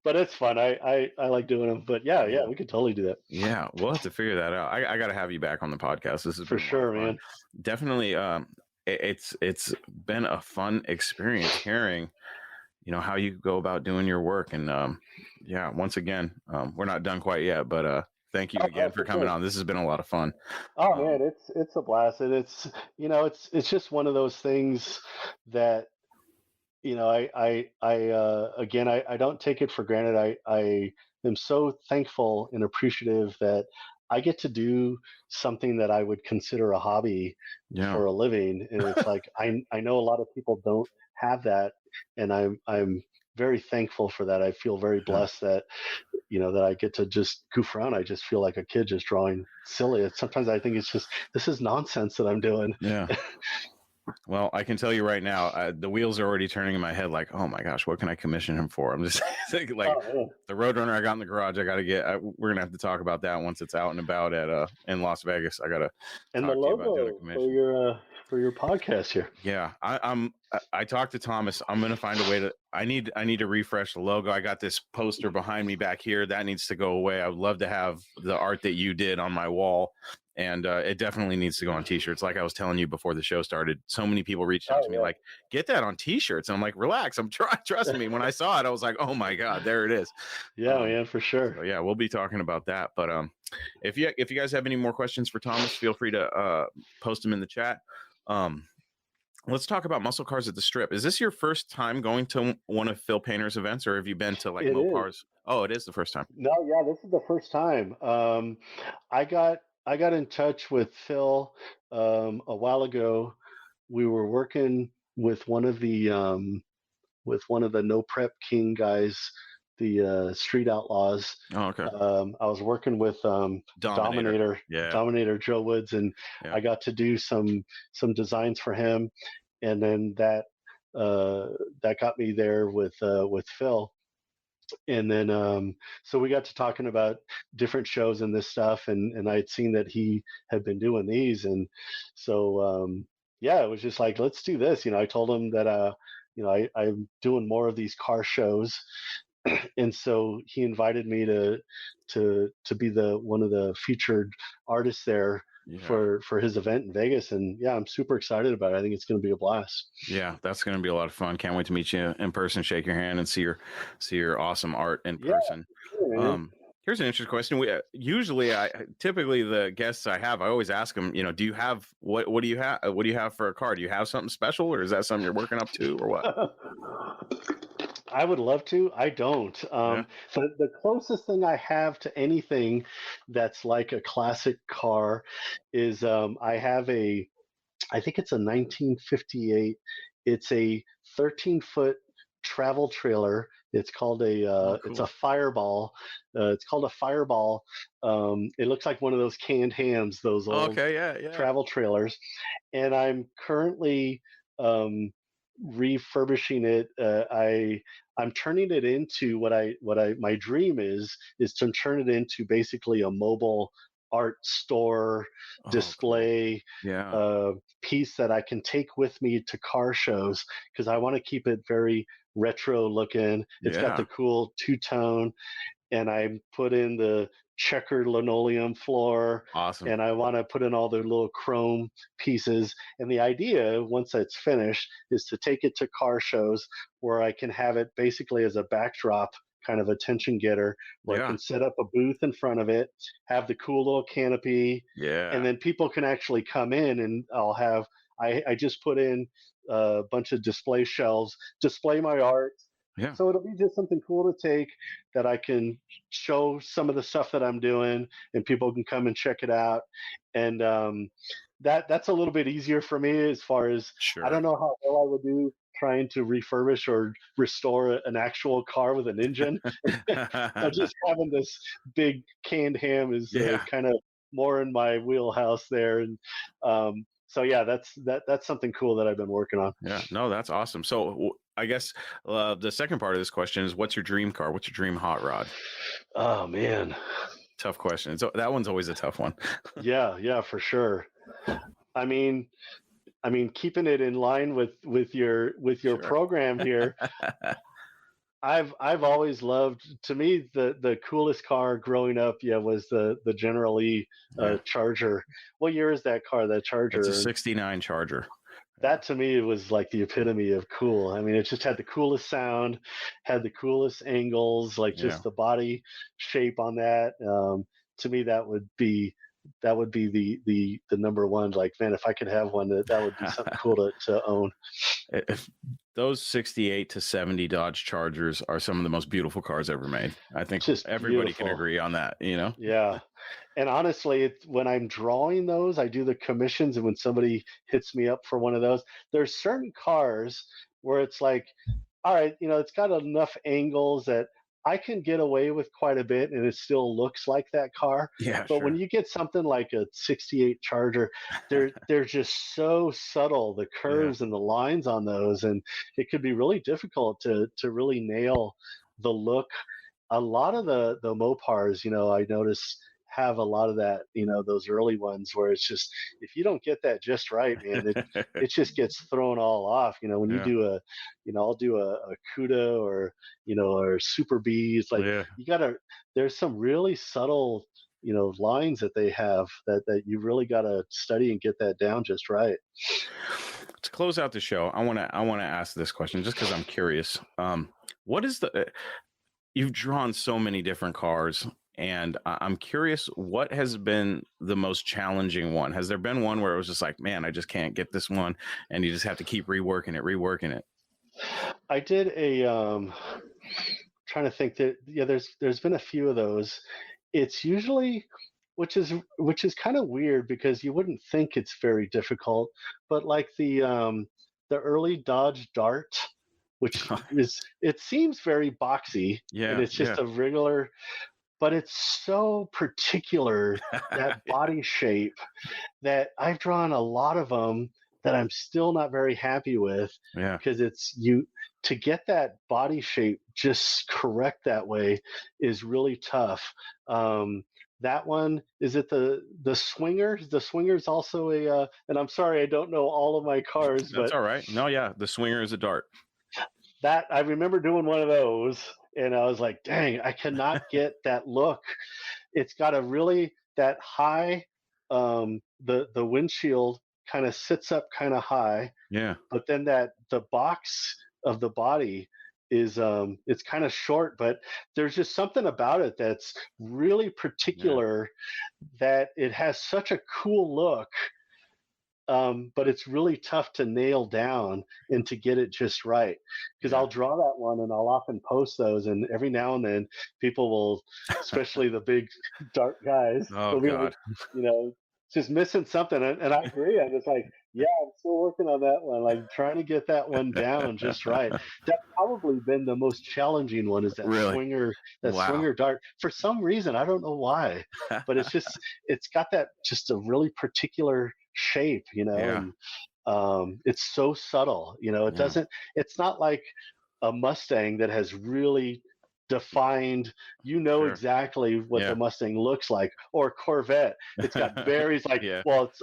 [SPEAKER 3] but it's fun. I like doing them. But yeah, we could totally do that
[SPEAKER 1] Yeah, we'll have to figure that out. I got to have you back on the podcast. This has
[SPEAKER 3] for
[SPEAKER 1] been a lot
[SPEAKER 3] sure,
[SPEAKER 1] of fun.
[SPEAKER 3] man.
[SPEAKER 1] Definitely. It's been a fun experience hearing, how you go about doing your work. And yeah, once again, we're not done quite yet, but thank you again for coming on. This has been a lot of fun.
[SPEAKER 3] Oh man, it's a blast, and it's just one of those things that I don't take it for granted. I am so thankful and appreciative that I get to do something that I would consider a hobby
[SPEAKER 1] Yeah.
[SPEAKER 3] for a living, and it's like I know a lot of people don't have that, and I'm very thankful for that. I feel very blessed that that I get to just goof around. I just feel like a kid just drawing silly. Sometimes I think it's just this is nonsense that I'm doing.
[SPEAKER 1] Yeah. Well, I can tell you right now, the wheels are already turning in my head. Like, oh my gosh, what can I commission him for? I'm just thinking, like, the Roadrunner I got in the garage. I got to get. We're gonna have to talk about that once it's out and about at in Las Vegas. I gotta
[SPEAKER 3] and
[SPEAKER 1] talk
[SPEAKER 3] the
[SPEAKER 1] to you about doing a
[SPEAKER 3] logo
[SPEAKER 1] commission
[SPEAKER 3] for your podcast here.
[SPEAKER 1] Yeah, I talked to Thomas. I'm gonna find a way to. I need to refresh the logo. I got this poster behind me back here that needs to go away. I would love to have the art that you did on my wall. And it definitely needs to go on t-shirts. Like I was telling you before the show started, so many people reached out to me like, get that on t-shirts. And I'm like, relax. I'm trying. Trust me. When I saw it, I was like, oh my God, there it is.
[SPEAKER 3] Yeah, man, for sure.
[SPEAKER 1] So yeah, we'll be talking about that. But if you guys have any more questions for Thomas, feel free to post them in the chat. Let's talk about muscle cars at the Strip. Is this your first time going to one of Phil Painter's events, or have you been to like Mopars? Oh, it is the first time.
[SPEAKER 3] No, yeah, this is the first time. I got in touch with Phil a while ago. We were working with one of the No Prep King guys, the Street Outlaws.
[SPEAKER 1] Oh, okay.
[SPEAKER 3] I was working with Dominator Joe Woods, and I got to do some designs for him, and then that got me there with Phil. And then so we got to talking about different shows and this stuff, and I'd seen that he had been doing these, and so yeah, it was just like, let's do this. I told him that I'm doing more of these car shows, and so he invited me to be one of the featured artists there for his event in Vegas. And yeah, I'm super excited about it. I think it's going to be a blast.
[SPEAKER 1] Yeah, that's going to be a lot of fun. Can't wait to meet you in person, shake your hand, and see your awesome art in person.
[SPEAKER 3] Yeah,
[SPEAKER 1] here's an interesting question. Typically the guests I always ask them, do you have what do you have? What do you have for a car? Do you have something special, or is that something you're working up to, or what?
[SPEAKER 3] I would love to. I don't. The closest thing I have to anything that's like a classic car is I have I think it's a 1958. It's a 13-foot travel trailer. It's called cool. It's a Fireball. It's called a Fireball. It looks like one of those canned hams, those old travel trailers. And I'm currently refurbishing it. I'm turning it into my dream is to turn it into basically a mobile art store display piece that I can take with me to car shows, because I want to keep it very retro looking. It's got the cool two-tone, and I put in the checkered linoleum floor,
[SPEAKER 1] Awesome.
[SPEAKER 3] and I want to put in all the little chrome pieces. And the idea, once it's finished, is to take it to car shows where I can have it basically as a backdrop, kind of attention getter, where I
[SPEAKER 1] Yeah.
[SPEAKER 3] can set up a booth in front of it, have the cool little canopy, and
[SPEAKER 1] Yeah.
[SPEAKER 3] then people can actually come in, and I just put in a bunch of display shelves, display my art.
[SPEAKER 1] Yeah.
[SPEAKER 3] So it'll be just something cool to take that I can show some of the stuff that I'm doing, and people can come and check it out. And that's a little bit easier for me, as far as I
[SPEAKER 1] Sure.
[SPEAKER 3] don't know how well I would do trying to refurbish or restore an actual car with an engine. So just having this big canned ham is
[SPEAKER 1] Yeah.
[SPEAKER 3] kind of more in my wheelhouse there. And so yeah, that's something cool that I've been working on.
[SPEAKER 1] Yeah. No, that's awesome. So I guess the second part of this question is, what's your dream car? What's your dream hot rod?
[SPEAKER 3] Oh man.
[SPEAKER 1] Tough question. So that one's always a tough one.
[SPEAKER 3] Yeah, for sure. I mean, keeping it in line with your
[SPEAKER 1] Sure.
[SPEAKER 3] program here, I've always loved. To me, the coolest car growing up, was the General Lee
[SPEAKER 1] Yeah.
[SPEAKER 3] Charger. What year is that car? That Charger?
[SPEAKER 1] It's a '69 Charger.
[SPEAKER 3] That to me was like the epitome of cool. I mean, it just had the coolest sound, had the coolest angles, like
[SPEAKER 1] Yeah.
[SPEAKER 3] just the body shape on that. To me, that would be the number one. Like, man, if I could have one, that would be something cool to own.
[SPEAKER 1] If those 68 to 70 Dodge Chargers are some of the most beautiful cars ever made. I think
[SPEAKER 3] Just
[SPEAKER 1] everybody can
[SPEAKER 3] beautiful.
[SPEAKER 1] agree on that, you know?
[SPEAKER 3] Yeah. And honestly, when I'm drawing those, I do the commissions, and when somebody hits me up for one of those, there's certain cars where it's like, all right, it's got enough angles that I can get away with quite a bit, and it still looks like that car.
[SPEAKER 1] Yeah,
[SPEAKER 3] But when
[SPEAKER 1] sure.
[SPEAKER 3] you get something like a '68 Charger, they're just so subtle, the
[SPEAKER 1] Yeah.
[SPEAKER 3] curves and the lines on those, and it could be really difficult to really nail the look. A lot of the Mopars, I notice, have a lot of that, those early ones where it's just, if you don't get that just right, man, it just gets thrown all off. When you
[SPEAKER 1] Yeah.
[SPEAKER 3] do I'll do a CUDA, or or Super B. It's like
[SPEAKER 1] Yeah.
[SPEAKER 3] there's some really subtle lines that they have that you really got to study and get that down just right.
[SPEAKER 1] To close out the show, I want to ask this question just because I'm curious. What is you've drawn so many different cars, and I'm curious, what has been the most challenging one? Has there been one where it was just like, man, I just can't get this one, and you just have to keep reworking it?
[SPEAKER 3] I did trying to think that, there's been a few of those. It's usually, which is kind of weird, because you wouldn't think it's very difficult, but like the early Dodge Dart, which it seems very boxy,
[SPEAKER 1] Yeah.
[SPEAKER 3] and it's just a regular, but it's so particular, that body shape, that I've drawn a lot of them that I'm still not very happy with,
[SPEAKER 1] Yeah.
[SPEAKER 3] because to get that body shape just correct that way is really tough. That one, is it the Swinger? The Swinger is also and I'm sorry, I don't know all of my cars,
[SPEAKER 1] That's
[SPEAKER 3] but
[SPEAKER 1] all right. No, yeah, the Swinger is a Dart.
[SPEAKER 3] that I remember doing one of those, and I was like, dang, I cannot get that look. It's got a really, that high, the windshield kind of sits up kind of high,
[SPEAKER 1] Yeah.
[SPEAKER 3] but then the box of the body is it's kind of short, but there's just something about it that's really particular, that it has such a cool look, but it's really tough to nail down and to get it just right. Because
[SPEAKER 1] Yeah.
[SPEAKER 3] I'll draw that one, and I'll often post those, and every now and then people will, especially the big Dart guys,
[SPEAKER 1] Oh,
[SPEAKER 3] they'll be like,
[SPEAKER 1] God.
[SPEAKER 3] just missing something. And I agree. I'm just like, yeah, I'm still working on that one, like trying to get that one down just right. That's probably been the most challenging one, is that
[SPEAKER 1] Really?
[SPEAKER 3] Swinger,
[SPEAKER 1] Wow.
[SPEAKER 3] Swinger Dart. For some reason, I don't know why, but it's got that just a really particular shape,
[SPEAKER 1] Yeah.
[SPEAKER 3] and it's so subtle. It
[SPEAKER 1] Yeah.
[SPEAKER 3] doesn't. It's not like a Mustang that has really defined.
[SPEAKER 1] Sure.
[SPEAKER 3] Exactly what
[SPEAKER 1] Yeah.
[SPEAKER 3] the Mustang looks like, or Corvette. It's got very like,
[SPEAKER 1] Yeah.
[SPEAKER 3] well, it's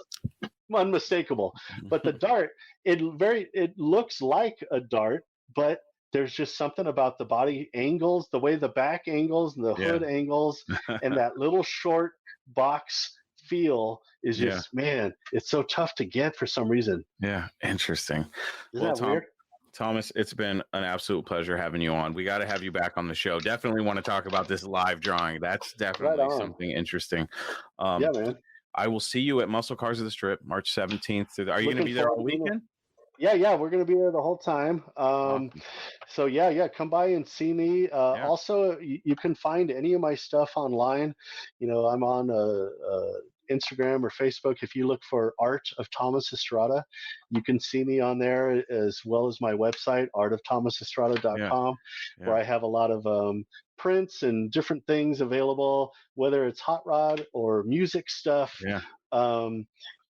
[SPEAKER 3] unmistakable. But the Dart, it looks like a Dart, but there's just something about the body angles, the way the back angles and the
[SPEAKER 1] Yeah.
[SPEAKER 3] hood angles, and that little short box feel is
[SPEAKER 1] Yeah.
[SPEAKER 3] just, man, it's so tough to get for some reason.
[SPEAKER 1] Yeah. Interesting.
[SPEAKER 3] Isn't that weird?
[SPEAKER 1] Thomas, it's been an absolute pleasure having you on. We got to have you back on the show. Definitely want to talk about this live drawing. That's definitely something interesting.
[SPEAKER 3] Yeah, man.
[SPEAKER 1] I will see you at Muscle Cars of the Strip, March 17th. Are you going to be there all weekend?
[SPEAKER 3] Yeah, we're going to be there the whole time.
[SPEAKER 1] Awesome.
[SPEAKER 3] So yeah, come by and see me. Also, you can find any of my stuff online. You know, I'm on Instagram or Facebook. If you look for Art of Thomas Estrada, you can see me on there, as well as my website, artofthomasestrada.com, where I have a lot of prints and different things available, whether it's hot rod or music stuff.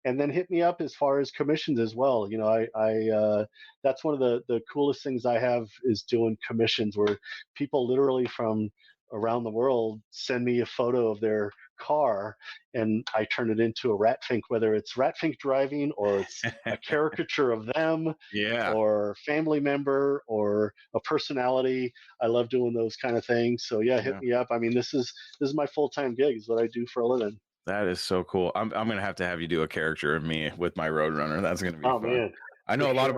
[SPEAKER 3] And then hit me up as far as commissions as well. You know, I that's one of the coolest things I have, is doing commissions where people literally from around the world send me a photo of their car, and I turn it into a rat fink, whether it's rat fink driving or it's a caricature of them, or family member or a personality. I love doing those kind of things. So hit me up. I mean, this is my full-time gig, is what I do for a living.
[SPEAKER 1] That is so cool. I'm gonna have to have you do a character of me with my Roadrunner. That's gonna be fun.
[SPEAKER 3] Man.
[SPEAKER 1] I know a lot of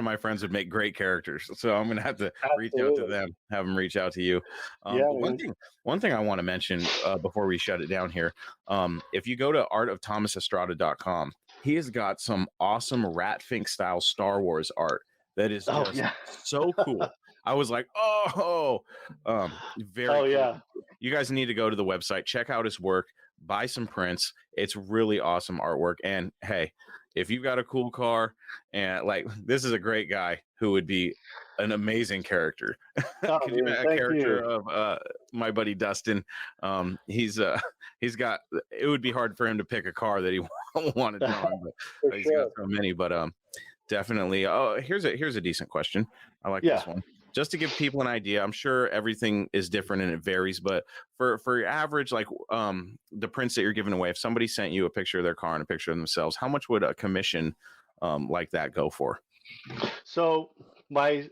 [SPEAKER 1] my friends would make great characters, so I'm gonna have to reach out to them, have them reach out to you. One thing I want to mention before we shut it down here, if you go to artofthomasestrada.com, he has got some awesome Rat Fink style Star Wars art that is just so cool. I was like, very cool. You guys need to go to the website, check out his work, buy some prints. It's really awesome artwork. And hey, if you've got a cool car, and like, this is a great guy who would be an amazing character. Could you imagine a character of my buddy Dustin? He's got, it would be hard for him to pick a car that he wanted drawn, but he's got so many. But definitely. Oh, here's a decent question. I like this one. Just to give people an idea, I'm sure everything is different and it varies, but for your average, like the prints that you're giving away, if somebody sent you a picture of their car and a picture of themselves, how much would a commission like that go for?
[SPEAKER 3] So my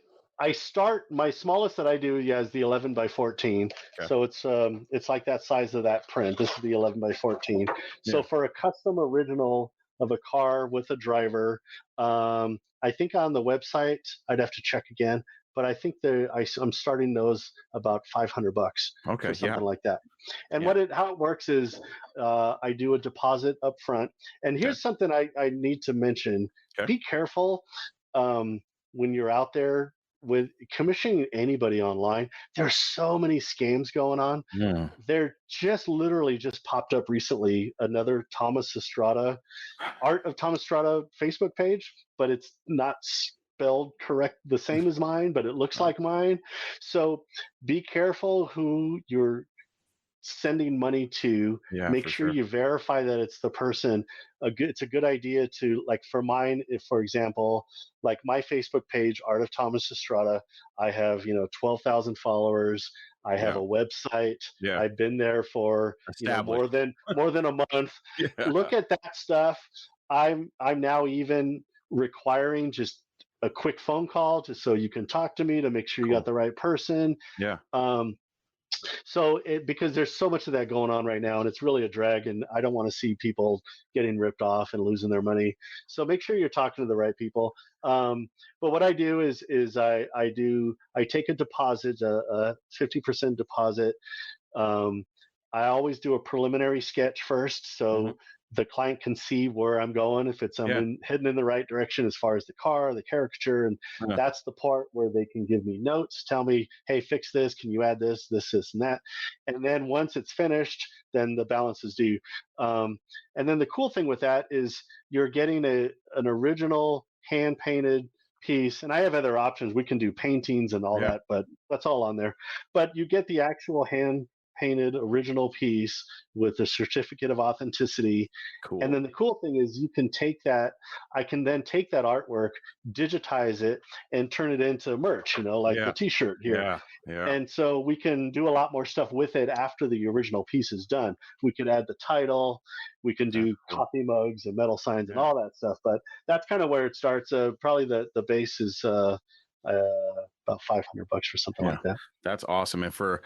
[SPEAKER 3] smallest that I do is the 11 by 14. Okay. So it's like that size of that print. This is the 11 by 14. So for a custom original of a car with a driver, I think on the website, I'd have to check again, but I think I'm starting those about $500 for something like that. And how it works is I do a deposit up front. And here's something I need to mention. Be careful when you're out there with commissioning anybody online. There's so many scams going on. They're literally just popped up recently, another Thomas Estrada, Art of Thomas Estrada Facebook page, but it's not spelled correct the same as mine, but it looks like mine. So be careful who you're sending money to. Make sure you verify that it's the person. It's a good idea to, like, for mine, if for example, like my Facebook page, Art of Thomas Estrada, I have 12,000 followers. I have a website. I've been there for more than a month. Look at that stuff. I'm now even requiring just a quick phone call just so you can talk to me to make sure you got the right person. So because there's so much of that going on right now, and it's really a drag, and I don't want to see people getting ripped off and losing their money. So make sure you're talking to the right people. But what I do is I take a deposit, a 50% deposit. I always do a preliminary sketch first, so the client can see where I'm going, if I'm heading in the right direction as far as the car, the caricature, and that's the part where they can give me notes, tell me, hey, fix this, can you add this, and that. And then once it's finished, then the balance is due. And then the cool thing with that is you're getting an original hand-painted piece, and I have other options. We can do paintings and all that, but that's all on there. But you get the actual hand-painted original piece with a certificate of authenticity. And then the cool thing is I can then take that artwork, digitize it, and turn it into merch, like the t-shirt here. And so we can do a lot more stuff with it after the original piece is done. We could add the title, we can do coffee mugs and metal signs and all that stuff, but that's kind of where it starts. Probably the base is about $500 or something
[SPEAKER 1] Yeah,
[SPEAKER 3] like that.
[SPEAKER 1] that's awesome. And for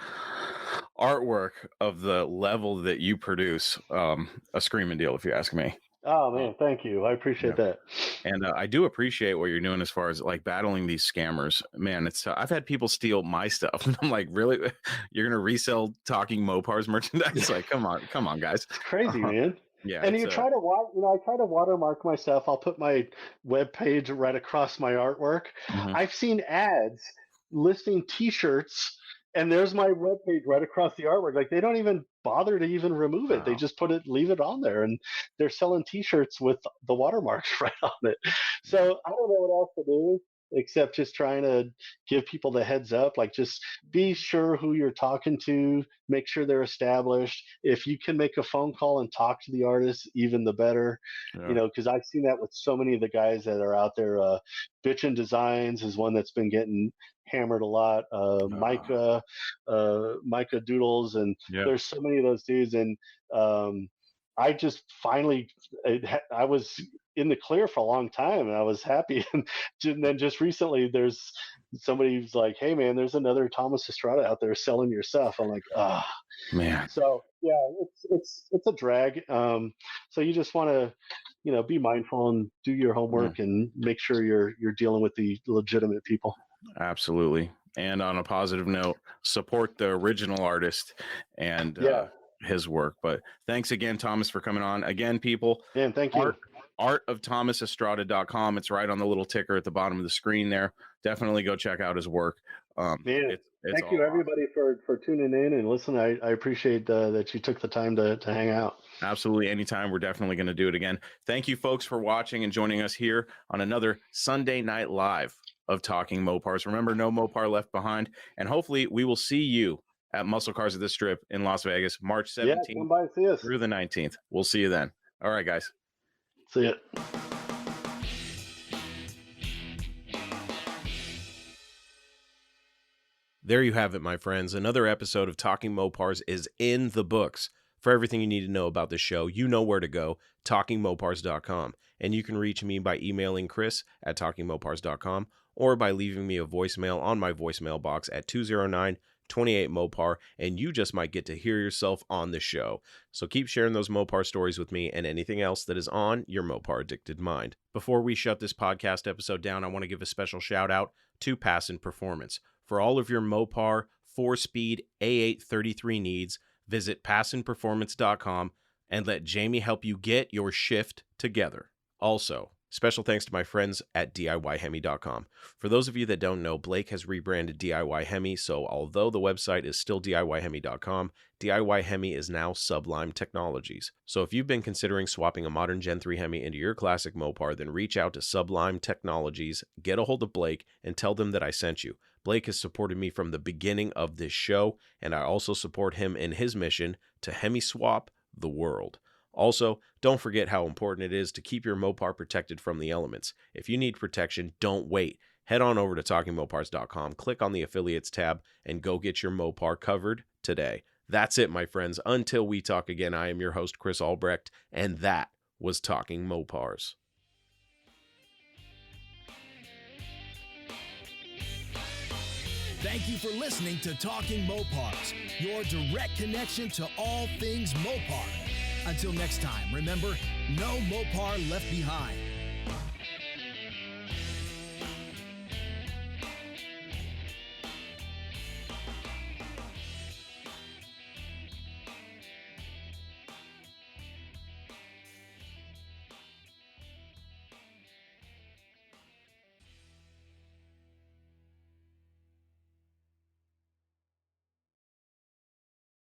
[SPEAKER 1] artwork of the level that you produce, a screaming deal, if you ask me.
[SPEAKER 3] Oh
[SPEAKER 1] Uh,
[SPEAKER 3] man, thank you. I appreciate that.
[SPEAKER 1] And I do appreciate what you're doing as far as like battling these scammers. Man, it's I've had people steal my stuff, and I'm like, really? You're gonna resell Talking Mopars merchandise? Like, come on, guys.
[SPEAKER 3] It's crazy,
[SPEAKER 1] Uh,
[SPEAKER 3] man.
[SPEAKER 1] yeah,
[SPEAKER 3] And
[SPEAKER 1] it's
[SPEAKER 3] you try to I try to watermark myself. I'll put my web page right across my artwork.
[SPEAKER 1] mhm.
[SPEAKER 3] I've seen ads listing T-shirts, and there's my web page right across the artwork. Like they don't even bother to even remove it. They
[SPEAKER 1] Wow.
[SPEAKER 3] just leave it on there, and they're selling T-shirts with the watermarks right on it. So I don't know what else to do except just trying to give people the heads up. Like just be sure who you're talking to, make sure they're established. If you can make a phone call and talk to the artist, even the better.
[SPEAKER 1] Yeah.
[SPEAKER 3] Because I've seen that with so many of the guys that are out there. Bitchin' Designs is one that's been getting hammered a lot. Micah Doodles, and
[SPEAKER 1] Yeah.
[SPEAKER 3] there's so many of those dudes. And I just finally, I was in the clear for a long time, and I was happy. And then just recently, there's somebody who's like, "Hey, man, there's another Thomas Estrada out there selling your stuff." I'm like, ah.
[SPEAKER 1] Man.
[SPEAKER 3] So yeah, it's a drag. So you just want to, be mindful and do your homework and make sure you're dealing with the legitimate people.
[SPEAKER 1] Absolutely. And on a positive note, support the original artist and his work. But thanks again, Thomas, for coming on. Again, people.
[SPEAKER 3] Yeah, thank you.
[SPEAKER 1] Artofthomasestrada.com. It's right on the little ticker at the bottom of the screen there. Definitely go check out his work.
[SPEAKER 3] Thank
[SPEAKER 1] all
[SPEAKER 3] you, everybody, for tuning in and listening. I appreciate that you took the time to hang out.
[SPEAKER 1] Absolutely. Anytime. We're definitely going to do it again. Thank you, folks, for watching and joining us here on another Sunday Night Live of Talking Mopars. Remember, no Mopar left behind. And hopefully we will see you at Muscle Cars at the Strip in Las Vegas, March 17th
[SPEAKER 3] come by and see us.
[SPEAKER 1] through the 19th. We'll see you then. All right, guys.
[SPEAKER 3] See ya.
[SPEAKER 4] There you have it, my friends. Another episode of Talking Mopars is in the books. For everything you need to know about the show, you know where to go, talkingmopars.com. And you can reach me by emailing Chris at talkingmopars.com or by leaving me a voicemail on my voicemail box at 209-28-MOPAR, and you just might get to hear yourself on the show. So keep sharing those Mopar stories with me and anything else that is on your Mopar-addicted mind. Before we shut this podcast episode down, I want to give a special shout out to Passon Performance. For all of your Mopar 4-speed A833 needs, visit PassonPerformance.com and let Jamie help you get your shift together. Also, special thanks to my friends at DIYHemi.com. For those of you that don't know, Blake has rebranded DIY Hemi, so although the website is still DIYHemi.com, DIY Hemi is now Sublime Technologies. So if you've been considering swapping a modern Gen 3 Hemi into your classic Mopar, then reach out to Sublime Technologies, get a hold of Blake, and tell them that I sent you. Blake has supported me from the beginning of this show, and I also support him in his mission to Hemi swap the world. Also, don't forget how important it is to keep your Mopar protected from the elements. If you need protection, don't wait. Head on over to TalkingMopars.com, click on the Affiliates tab, and go get your Mopar covered today. That's it, my friends. Until we talk again, I am your host, Chris Albrecht, and that was Talking Mopars.
[SPEAKER 2] Thank you for listening to Talking Mopars, your direct connection to all things Mopar. Until next time, remember, no Mopar left behind.